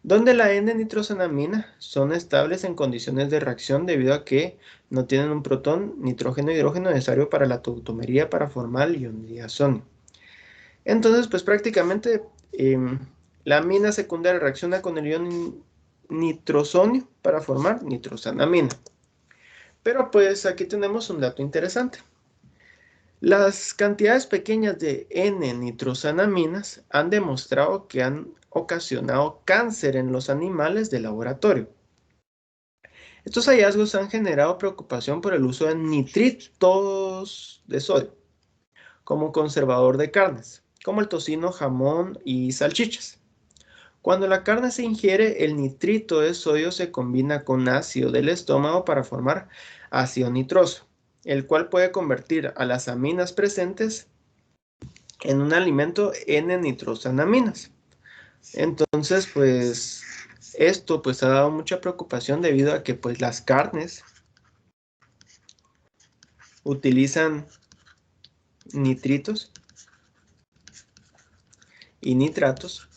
Donde la N-nitrosanamina son estables en condiciones de reacción debido a que no tienen un protón, nitrógeno e hidrógeno necesario para la tautomería para formar el ion diazonio. Entonces, pues prácticamente la amina secundaria reacciona con el ion nitrosonio para formar nitrosanamina. Pero pues aquí tenemos un dato interesante. Las cantidades pequeñas de N-nitrosanaminas han demostrado que han ocasionado cáncer en los animales de laboratorio. Estos hallazgos han generado preocupación por el uso de nitritos de sodio como conservador de carnes, como el tocino, jamón y salchichas. Cuando la carne se ingiere, el nitrito de sodio se combina con ácido del estómago para formar ácido nitroso, el cual puede convertir a las aminas presentes en un alimento N-nitrosanaminas. Entonces, pues, esto pues ha dado mucha preocupación debido a que pues las carnes utilizan nitritos y nitratos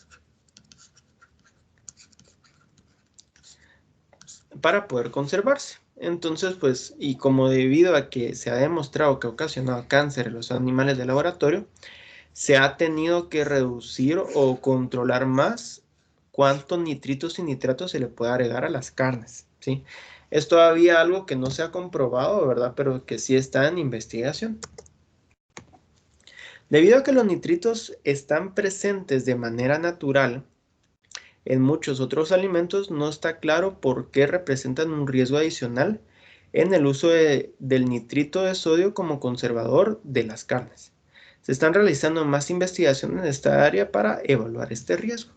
para poder conservarse. Entonces, pues, y como debido a que se ha demostrado que ha ocasionado cáncer en los animales de laboratorio, se ha tenido que reducir o controlar más cuántos nitritos y nitratos se le puede agregar a las carnes, ¿sí? Es todavía algo que no se ha comprobado, ¿verdad? Pero que sí está en investigación. Debido a que los nitritos están presentes de manera natural en muchos otros alimentos, no está claro por qué representan un riesgo adicional en el uso del nitrito de sodio como conservador de las carnes. Se están realizando más investigaciones en esta área para evaluar este riesgo.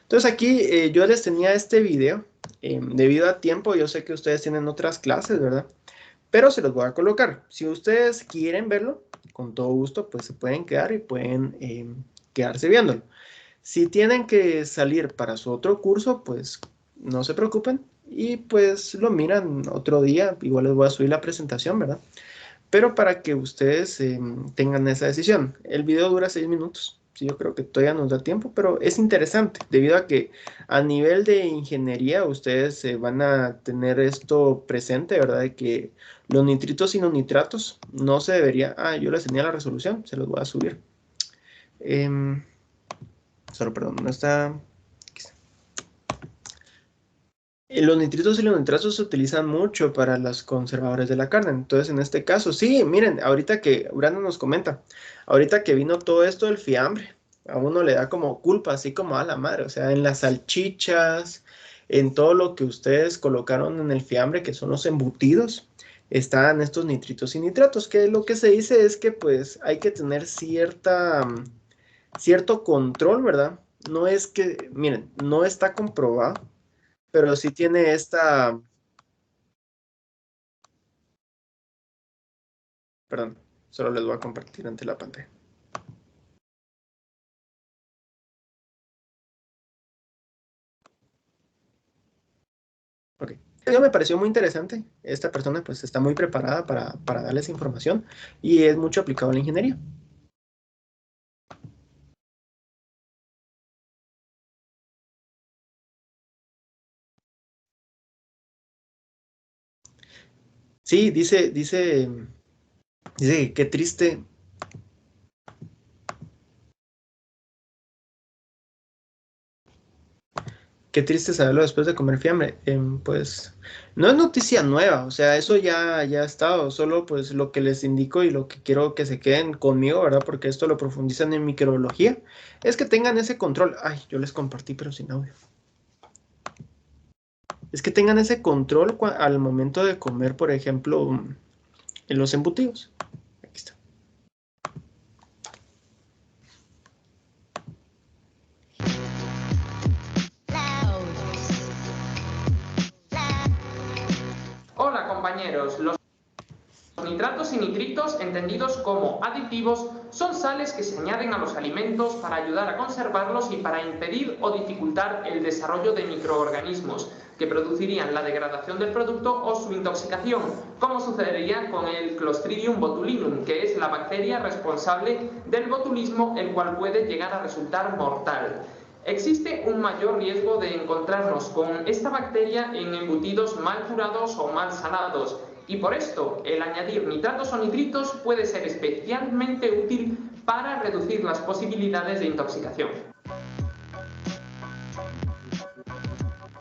Entonces aquí yo les tenía este video. Debido a tiempo, yo sé que ustedes tienen otras clases, ¿verdad? Pero se los voy a colocar. Si ustedes quieren verlo, con todo gusto, pues se pueden quedar y pueden quedarse viéndolo. Si tienen que salir para su otro curso, pues no se preocupen y pues lo miran otro día. Igual les voy a subir la presentación, ¿verdad? Pero para que ustedes tengan esa decisión. El video dura 6 minutos. Sí, yo creo que todavía nos da tiempo, pero es interesante debido a que a nivel de ingeniería ustedes van a tener esto presente, ¿verdad? De que los nitritos y los nitratos no se debería... Ah, yo les tenía la resolución, se los voy a subir. Solo, perdón, no está... Aquí está. Los nitritos y los nitratos se utilizan mucho para los conservadores de la carne. Entonces, en este caso, sí, miren, ahorita que Brandon nos comenta, ahorita que vino todo esto del fiambre, a uno le da como culpa, así como a la madre, o sea, en las salchichas, en todo lo que ustedes colocaron en el fiambre, que son los embutidos, están estos nitritos y nitratos, que lo que se dice es que pues hay que tener cierto control, ¿verdad? No es que, miren, no está comprobado, pero sí tiene esta, perdón, solo les voy a compartir ante la pantalla. Ok. Eso me pareció muy interesante. Esta persona pues está muy preparada para darles información y es mucho aplicado en la ingeniería. Sí, dice, qué triste Qué triste saberlo después de comer fiambre. Pues no es noticia nueva, o sea, eso ya ha estado, solo pues lo que les indico y lo que quiero que se queden conmigo, ¿verdad? Porque esto lo profundizan en microbiología, es que tengan ese control. Ay, yo les compartí, pero sin audio. Es que tengan ese control al momento de comer, por ejemplo, en los embutidos. Aquí está. Hola compañeros, los nitratos y nitritos, entendidos como aditivos, son sales que se añaden a los alimentos para ayudar a conservarlos y para impedir o dificultar el desarrollo de microorganismos que producirían la degradación del producto o su intoxicación, como sucedería con el Clostridium botulinum, que es la bacteria responsable del botulismo, el cual puede llegar a resultar mortal. Existe un mayor riesgo de encontrarnos con esta bacteria en embutidos mal curados o mal salados, y por esto el añadir nitratos o nitritos puede ser especialmente útil para reducir las posibilidades de intoxicación.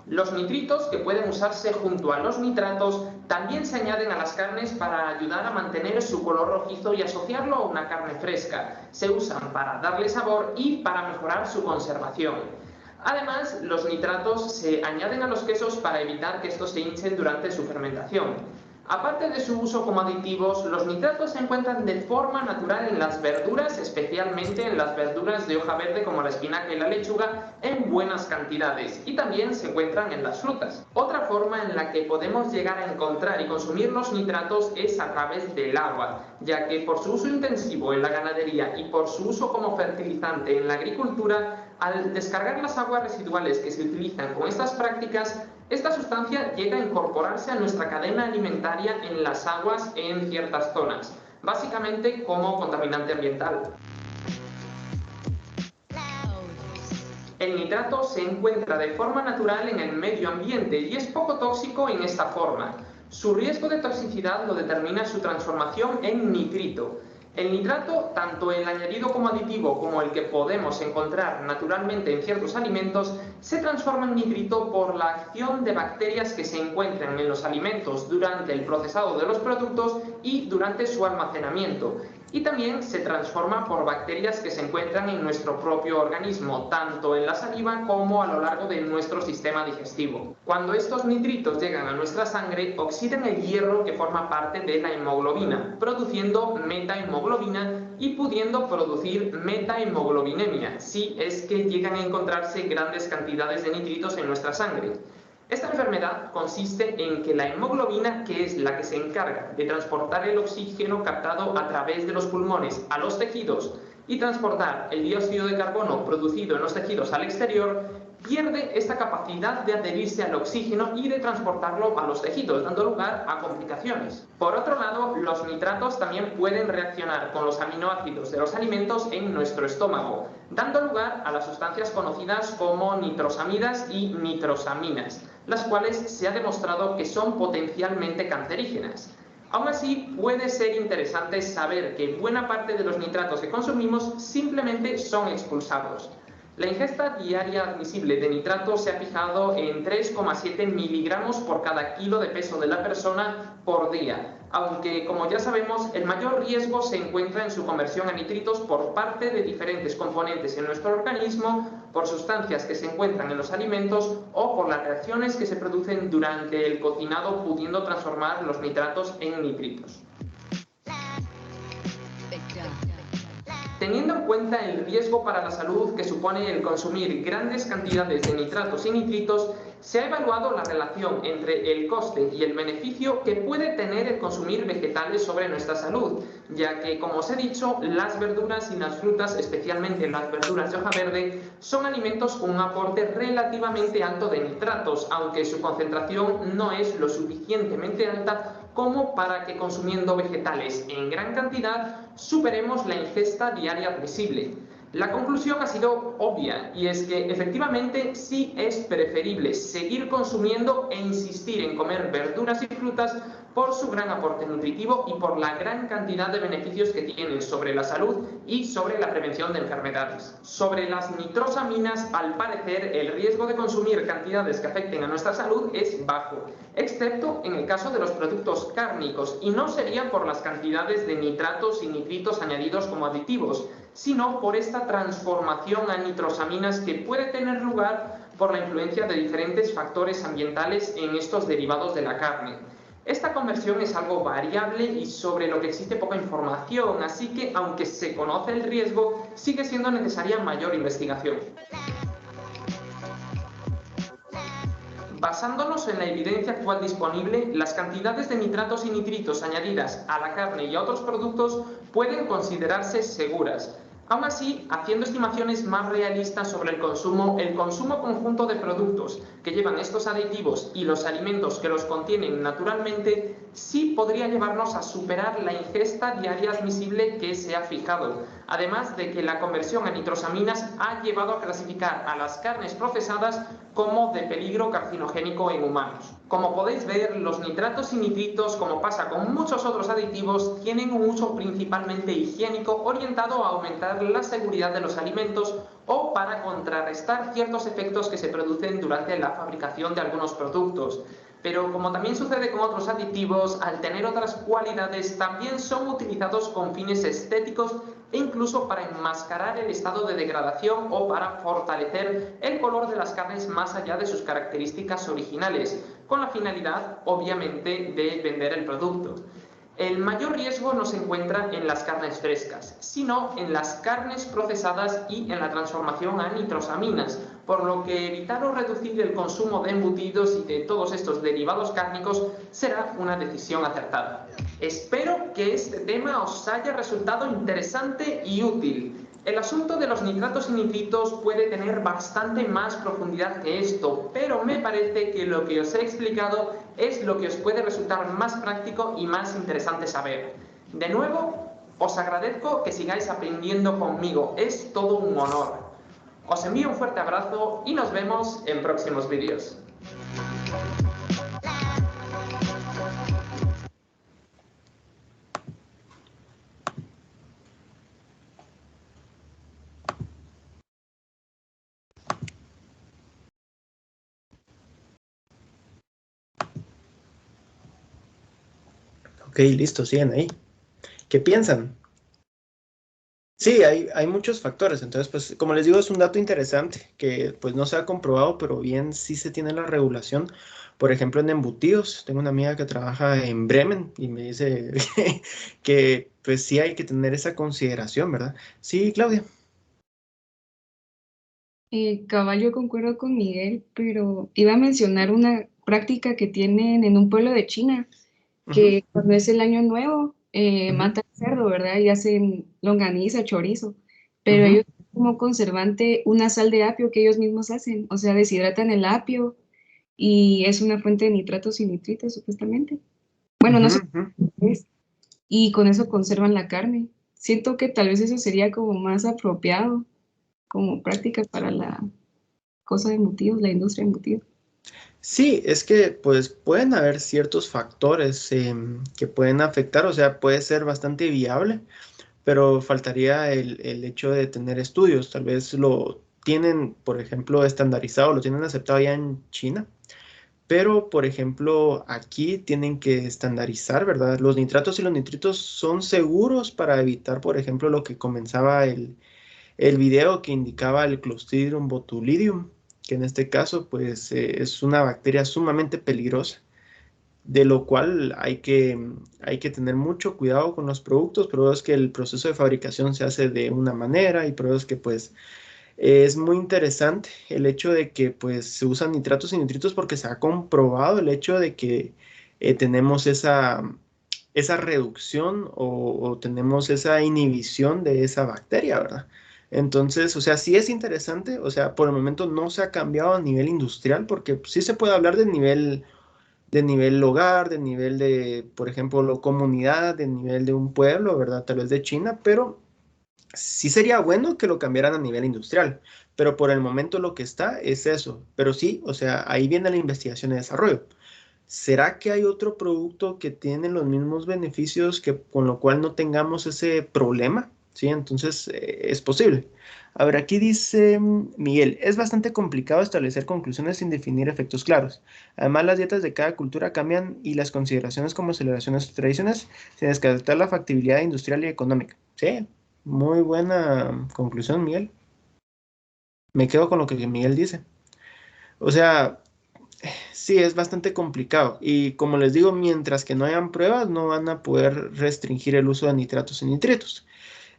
Los nitritos, que pueden usarse junto a los nitratos, también se añaden a las carnes para ayudar a mantener su color rojizo y asociarlo a una carne fresca. Se usan para darle sabor y para mejorar su conservación. Además, los nitratos se añaden a los quesos para evitar que estos se hinchen durante su fermentación. Aparte de su uso como aditivos, los nitratos se encuentran de forma natural en las verduras, especialmente en las verduras de hoja verde como la espinaca y la lechuga, en buenas cantidades, y también se encuentran en las frutas. Otra forma en la que podemos llegar a encontrar y consumir los nitratos es a través del agua, ya que por su uso intensivo en la ganadería y por su uso como fertilizante en la agricultura, al descargar las aguas residuales que se utilizan con estas prácticas, esta sustancia llega a incorporarse a nuestra cadena alimentaria en las aguas en ciertas zonas, básicamente como contaminante ambiental. El nitrato se encuentra de forma natural en el medio ambiente y es poco tóxico en esta forma. Su riesgo de toxicidad lo determina su transformación en nitrito. El nitrato, tanto el añadido como aditivo como el que podemos encontrar naturalmente en ciertos alimentos, se transforma en nitrito por la acción de bacterias que se encuentran en los alimentos durante el procesado de los productos y durante su almacenamiento. Y también se transforma por bacterias que se encuentran en nuestro propio organismo, tanto en la saliva como a lo largo de nuestro sistema digestivo. Cuando estos nitritos llegan a nuestra sangre, oxidan el hierro que forma parte de la hemoglobina, produciendo metahemoglobina y pudiendo producir metahemoglobinemia, si es que llegan a encontrarse grandes cantidades de nitritos en nuestra sangre. Esta enfermedad consiste en que la hemoglobina, que es la que se encarga de transportar el oxígeno captado a través de los pulmones a los tejidos y transportar el dióxido de carbono producido en los tejidos al exterior, pierde esta capacidad de adherirse al oxígeno y de transportarlo a los tejidos, dando lugar a complicaciones. Por otro lado, los nitratos también pueden reaccionar con los aminoácidos de los alimentos en nuestro estómago, dando lugar a las sustancias conocidas como nitrosamidas y nitrosaminas, las cuales se ha demostrado que son potencialmente cancerígenas. Aún así, puede ser interesante saber que buena parte de los nitratos que consumimos simplemente son expulsados. La ingesta diaria admisible de nitrato se ha fijado en 3,7 miligramos por cada kilo de peso de la persona por día, aunque, como ya sabemos, el mayor riesgo se encuentra en su conversión a nitritos por parte de diferentes componentes en nuestro organismo, por sustancias que se encuentran en los alimentos o por las reacciones que se producen durante el cocinado, pudiendo transformar los nitratos en nitritos. Teniendo en cuenta el riesgo para la salud que supone el consumir grandes cantidades de nitratos y nitritos, se ha evaluado la relación entre el coste y el beneficio que puede tener el consumir vegetales sobre nuestra salud, ya que, como os he dicho, las verduras y las frutas, especialmente las verduras de hoja verde, son alimentos con un aporte relativamente alto de nitratos, aunque su concentración no es lo suficientemente alta como para que consumiendo vegetales en gran cantidad superemos la ingesta diaria admisible. La conclusión ha sido obvia, y es que efectivamente sí es preferible seguir consumiendo e insistir en comer verduras y frutas por su gran aporte nutritivo y por la gran cantidad de beneficios que tienen sobre la salud y sobre la prevención de enfermedades. Sobre las nitrosaminas, al parecer, el riesgo de consumir cantidades que afecten a nuestra salud es bajo, excepto en el caso de los productos cárnicos, y no sería por las cantidades de nitratos y nitritos añadidos como aditivos, sino por esta transformación a nitrosaminas que puede tener lugar por la influencia de diferentes factores ambientales en estos derivados de la carne. Esta conversión es algo variable y sobre lo que existe poca información, así que aunque se conoce el riesgo, sigue siendo necesaria mayor investigación. Basándonos en la evidencia actual disponible, las cantidades de nitratos y nitritos añadidas a la carne y a otros productos pueden considerarse seguras. Aún así, haciendo estimaciones más realistas sobre el consumo conjunto de productos que llevan estos aditivos y los alimentos que los contienen naturalmente, sí podría llevarnos a superar la ingesta diaria admisible que se ha fijado, además de que la conversión a nitrosaminas ha llevado a clasificar a las carnes procesadas como de peligro carcinogénico en humanos. Como podéis ver, los nitratos y nitritos, como pasa con muchos otros aditivos, tienen un uso principalmente higiénico orientado a aumentar la seguridad de los alimentos o para contrarrestar ciertos efectos que se producen durante la fabricación de algunos productos. Pero como también sucede con otros aditivos, al tener otras cualidades, también son utilizados con fines estéticos e incluso para enmascarar el estado de degradación o para fortalecer el color de las carnes más allá de sus características originales, con la finalidad, obviamente, de vender el producto. El mayor riesgo no se encuentra en las carnes frescas, sino en las carnes procesadas y en la transformación a nitrosaminas, por lo que evitar o reducir el consumo de embutidos y de todos estos derivados cárnicos será una decisión acertada. Espero que este tema os haya resultado interesante y útil. El asunto de los nitratos y nitritos puede tener bastante más profundidad que esto, pero me parece que lo que os he explicado es lo que os puede resultar más práctico y más interesante saber. De nuevo, os agradezco que sigáis aprendiendo conmigo, es todo un honor. Os envío un fuerte abrazo y nos vemos en próximos vídeos. Ok, listo, siguen ahí. ¿Qué piensan? Sí, hay muchos factores, entonces pues como les digo es un dato interesante que pues no se ha comprobado, pero bien sí se tiene la regulación. Por ejemplo en embutidos, tengo una amiga que trabaja en Bremen y me dice que pues sí hay que tener esa consideración, ¿verdad? Sí, Claudia. Cabal, yo concuerdo con Miguel, pero iba a mencionar una práctica que tienen en un pueblo de China, Ujú, que cuando es el año nuevo, ujú, matan cerdo, ¿verdad? Y hacen longaniza, chorizo, pero ujú. ellos como conservante una sal de apio que ellos mismos hacen, o sea, deshidratan el apio y es una fuente de nitratos y nitritos, supuestamente. Bueno, no Ujú, sé ujú. qué es, y con eso conservan la carne. Siento que tal vez eso sería como más apropiado como práctica para la cosa de embutidos, la industria de embutidos. Sí, es que pues pueden haber ciertos factores que pueden afectar, o sea, puede ser bastante viable, pero faltaría el hecho de tener estudios. Tal vez lo tienen, por ejemplo, estandarizado, lo tienen aceptado ya en China, pero, por ejemplo, aquí tienen que estandarizar, ¿verdad? Los nitratos y los nitritos son seguros para evitar, por ejemplo, lo que comenzaba el video que indicaba el Clostridium botulinum, que en este caso, pues, es una bacteria sumamente peligrosa, de lo cual hay que tener mucho cuidado con los productos, pero es que el proceso de fabricación se hace de una manera y pero es que, pues, es muy interesante el hecho de que pues se usan nitratos y nitritos porque se ha comprobado el hecho de que tenemos esa reducción o tenemos esa inhibición de esa bacteria, ¿verdad? Entonces, o sea, sí es interesante, o sea, por el momento no se ha cambiado a nivel industrial porque sí se puede hablar de nivel hogar, de nivel de, por ejemplo, comunidad, de nivel de un pueblo, ¿verdad? Tal vez de China, pero sí sería bueno que lo cambiaran a nivel industrial, pero por el momento lo que está es eso. Pero sí, o sea, ahí viene la investigación y desarrollo. ¿será que hay otro producto que tiene los mismos beneficios que con lo cual no tengamos ese problema? Sí, entonces es posible. A ver, aquí dice Miguel, es bastante complicado establecer conclusiones sin definir efectos claros. Además, las dietas de cada cultura cambian y las consideraciones como celebraciones o tradiciones, sin descartar la factibilidad industrial y económica. Sí, muy buena conclusión, Miguel. Me quedo con lo que Miguel dice. O sea, sí, es bastante complicado. Y como les digo, mientras que no hayan pruebas, no van a poder restringir el uso de nitratos y nitritos.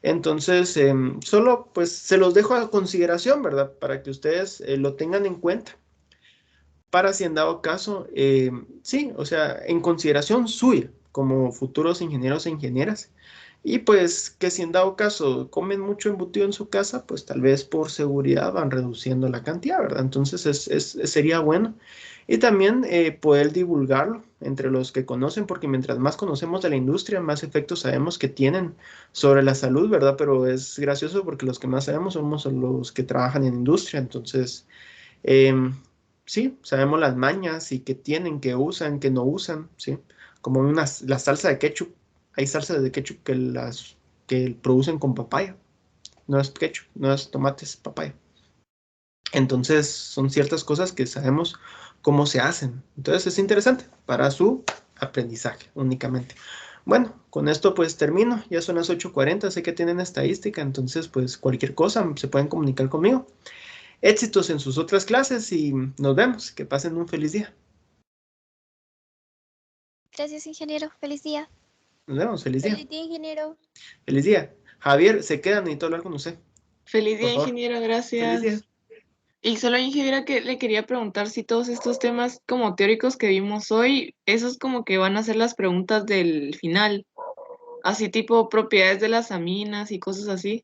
Entonces, solo pues se los dejo a consideración, ¿verdad? Para que ustedes lo tengan en cuenta. Para si en dado caso, sí, o sea, en consideración suya como futuros ingenieros e ingenieras. Y pues que si en dado caso comen mucho embutido en su casa, pues tal vez por seguridad van reduciendo la cantidad, ¿verdad? Entonces sería bueno. Y también poder divulgarlo entre los que conocen, porque mientras más conocemos de la industria, más efectos sabemos que tienen sobre la salud, ¿verdad? Pero es gracioso porque los que más sabemos somos los que trabajan en industria. Entonces, em, sí, sabemos las mañas y que tienen, que usan, que no usan, ¿sí? Como la salsa de ketchup. Hay salsas de ketchup que producen con papaya. No es ketchup, no es tomate, es papaya. Entonces, son ciertas cosas que sabemos cómo se hacen. Entonces, es interesante para su aprendizaje únicamente. Bueno, con esto pues termino. Ya son las 8:40, sé que tienen estadística, entonces pues cualquier cosa se pueden comunicar conmigo. Éxitos en sus otras clases y nos vemos. Que pasen un feliz día. Gracias, ingeniero. Feliz día. Nos vemos, feliz día. Feliz día, ingeniero. Feliz día. Javier, se queda, necesito hablar con usted. Feliz Por día, favor. ingeniero, Feliz día. gracias. Y solo, ingeniera, que le quería preguntar si todos estos temas como teóricos que vimos hoy, esos como que van a ser las preguntas del final, así tipo propiedades de las aminas y cosas así.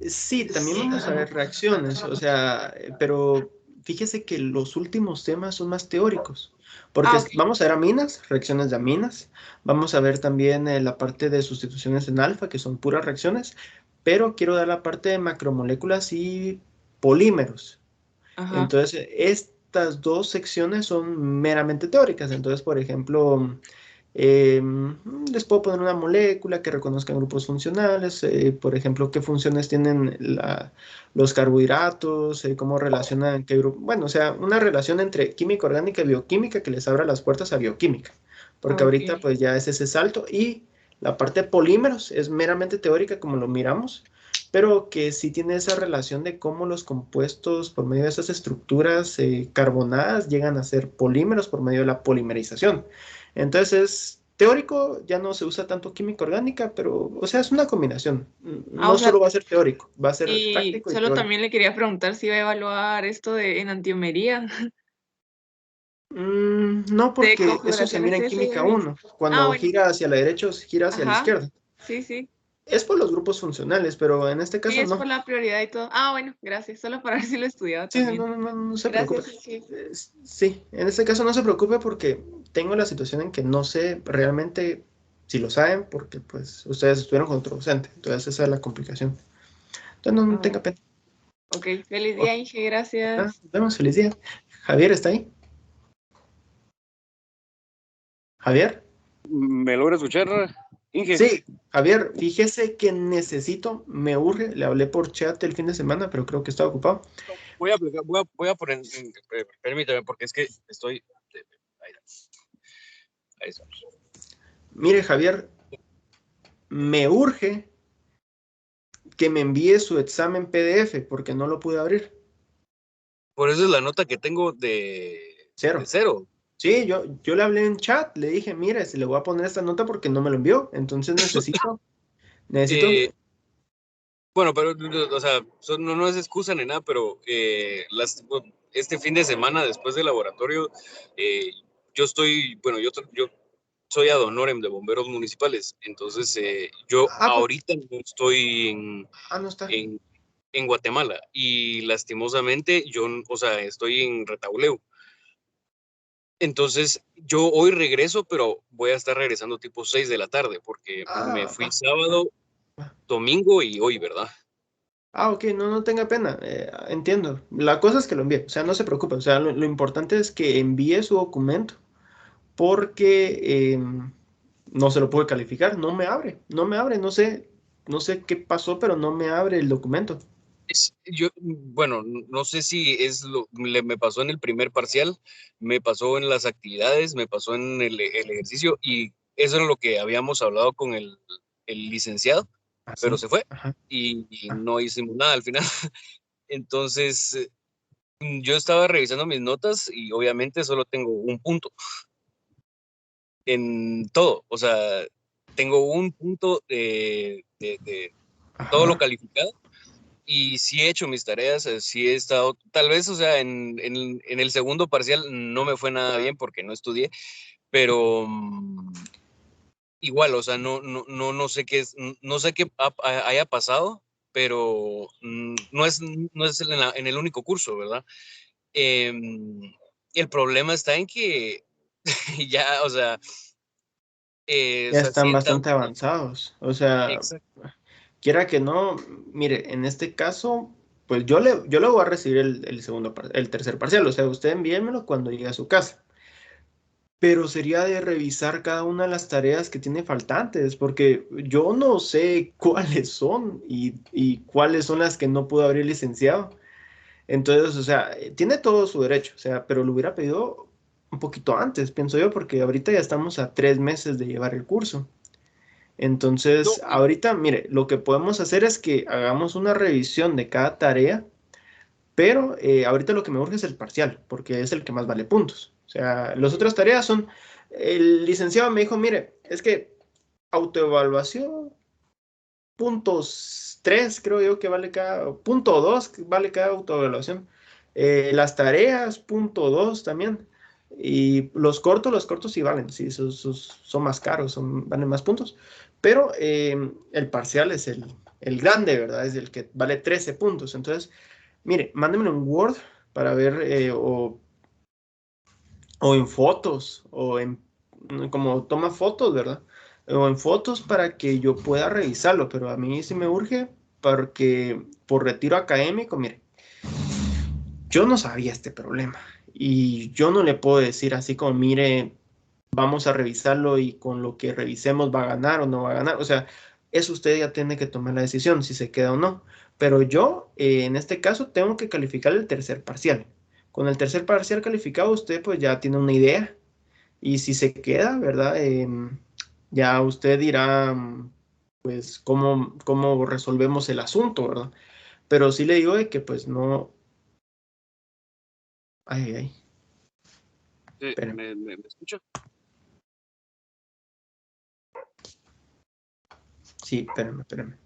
Sí, también vamos a ver reacciones, o sea, pero fíjese que los últimos temas son más teóricos, porque Ah, ok. vamos a ver aminas, reacciones de aminas, vamos a ver también la parte de sustituciones en alfa, que son puras reacciones, pero quiero dar la parte de macromoléculas y polímeros. Ajá. Entonces, estas dos secciones son meramente teóricas. Entonces, por ejemplo, les puedo poner una molécula que reconozca grupos funcionales, por ejemplo, qué funciones tienen los carbohidratos, cómo relacionan qué grupo, bueno, o sea, una relación entre química orgánica y bioquímica que les abra las puertas a bioquímica, porque Ok. ahorita pues ya es ese salto y la parte de polímeros es meramente teórica como lo miramos, pero que sí tiene esa relación de cómo los compuestos por medio de esas estructuras carbonadas llegan a ser polímeros por medio de la polimerización. Entonces es teórico, ya no se usa tanto química orgánica, pero, o sea, es una combinación. Ah, No o sea, solo va a ser teórico, va a ser y práctico y solo teórico. también le quería preguntar si iba a evaluar esto de enantiomería, No, de porque eso se configuraciones mira en química SI. 1. Ah, Cuando bueno. gira hacia la derecha o gira hacia la Ajá. izquierda. Sí, sí. Es por los grupos funcionales, pero en este Sí, caso es no. por la prioridad y todo. Ah, bueno, gracias. Solo para ver si lo estudiaba Sí, también. no se preocupe. Gracias, Inge. Sí, en este caso no se preocupe porque tengo la situación en que no sé realmente si lo saben porque pues ustedes estuvieron con otro docente. Entonces esa es la complicación. Entonces no Ah, tenga pena. ok, feliz Ok, día, Inge, gracias. nos vemos, feliz día. Javier, ¿está ahí? Javier. ¿Me logra escuchar, Inge? Sí, Javier, fíjese que me urge, le hablé por chat el fin de semana, pero creo que estaba ocupado. Voy a poner, permítame, porque es que estoy... Ahí estamos. Mire, Javier, me urge que me envíe su examen PDF porque no lo pude abrir. Por eso es la nota que tengo de Cero. cero. Sí, yo le hablé en chat, le dije, mire, se le voy a poner esta nota porque no me lo envió, entonces necesito. Bueno, pero, o sea, no es excusa ni nada, pero este fin de semana, después del laboratorio, yo soy ad honorem de bomberos municipales, entonces yo Pues, ahorita no estoy no está. en Guatemala y lastimosamente yo, o sea, estoy en Retauleu. Entonces, yo hoy regreso, pero voy a estar regresando tipo 6 de la tarde, porque me fui sábado, domingo y hoy, ¿verdad? Ok, no tenga pena, entiendo. La cosa es que lo envíe, o sea, no se preocupe, o sea, lo importante es que envíe su documento, porque no se lo puede calificar, no me abre, no sé qué pasó, pero no me abre el documento. Bueno, no sé si me pasó en el primer parcial, me pasó en las actividades, me pasó en el ejercicio, y eso era lo que habíamos hablado con el licenciado, pero Así. se fue Ajá. y no hicimos nada al final. Entonces, yo estaba revisando mis notas y obviamente solo tengo un punto en todo. O sea, tengo un punto de todo lo Ajá. calificado. Y sí he hecho mis tareas, sí he estado, tal vez, o sea, en el segundo parcial no me fue nada bien porque no estudié, pero igual, o sea, no sé qué es, no sé qué haya pasado, pero no es en el único curso, ¿verdad? El problema está en que ya, o sea, Ya sí están entramos. bastante avanzados. O sea, Exacto. quiera que no, mire, en este caso, pues yo le voy a recibir el tercer parcial. O sea, usted envíenmelo cuando llegue a su casa. Pero sería de revisar cada una de las tareas que tiene faltantes, porque yo no sé cuáles son y cuáles son las que no pudo abrir el licenciado. Entonces, o sea, tiene todo su derecho, o sea, pero lo hubiera pedido un poquito antes, pienso yo, porque ahorita ya estamos a 3 meses de llevar el curso. No, Entonces, ahorita, mire, lo que podemos hacer es que hagamos una revisión de cada tarea, pero ahorita lo que me urge es el parcial, porque es el que más vale puntos. O sea, las otras tareas son, el licenciado me dijo, mire, es que autoevaluación, puntos 3 creo yo que vale cada, punto 2 que vale cada autoevaluación. Las tareas, punto 2 también. Y los cortos sí valen, sí, son más caros, valen más puntos. Pero el parcial es el grande, ¿verdad? Es el que vale 13 puntos. Entonces, mire, mándemelo en Word para ver, o en fotos, o en como toma fotos, ¿verdad? O en fotos para que yo pueda revisarlo, pero a mí sí me urge porque por retiro académico, mire, yo no sabía este problema y yo no le puedo decir así como, mire, vamos a revisarlo y con lo que revisemos va a ganar o no va a ganar. O sea, eso usted ya tiene que tomar la decisión si se queda o no. Pero yo, en este caso, tengo que calificar el tercer parcial. Con el tercer parcial calificado, usted pues ya tiene una idea. Y si se queda, ¿verdad? Ya usted dirá, pues, cómo resolvemos el asunto, ¿verdad? Pero sí le digo de que pues no... Ay, ay, espérame. ¿Me escucha? Sí, espérame.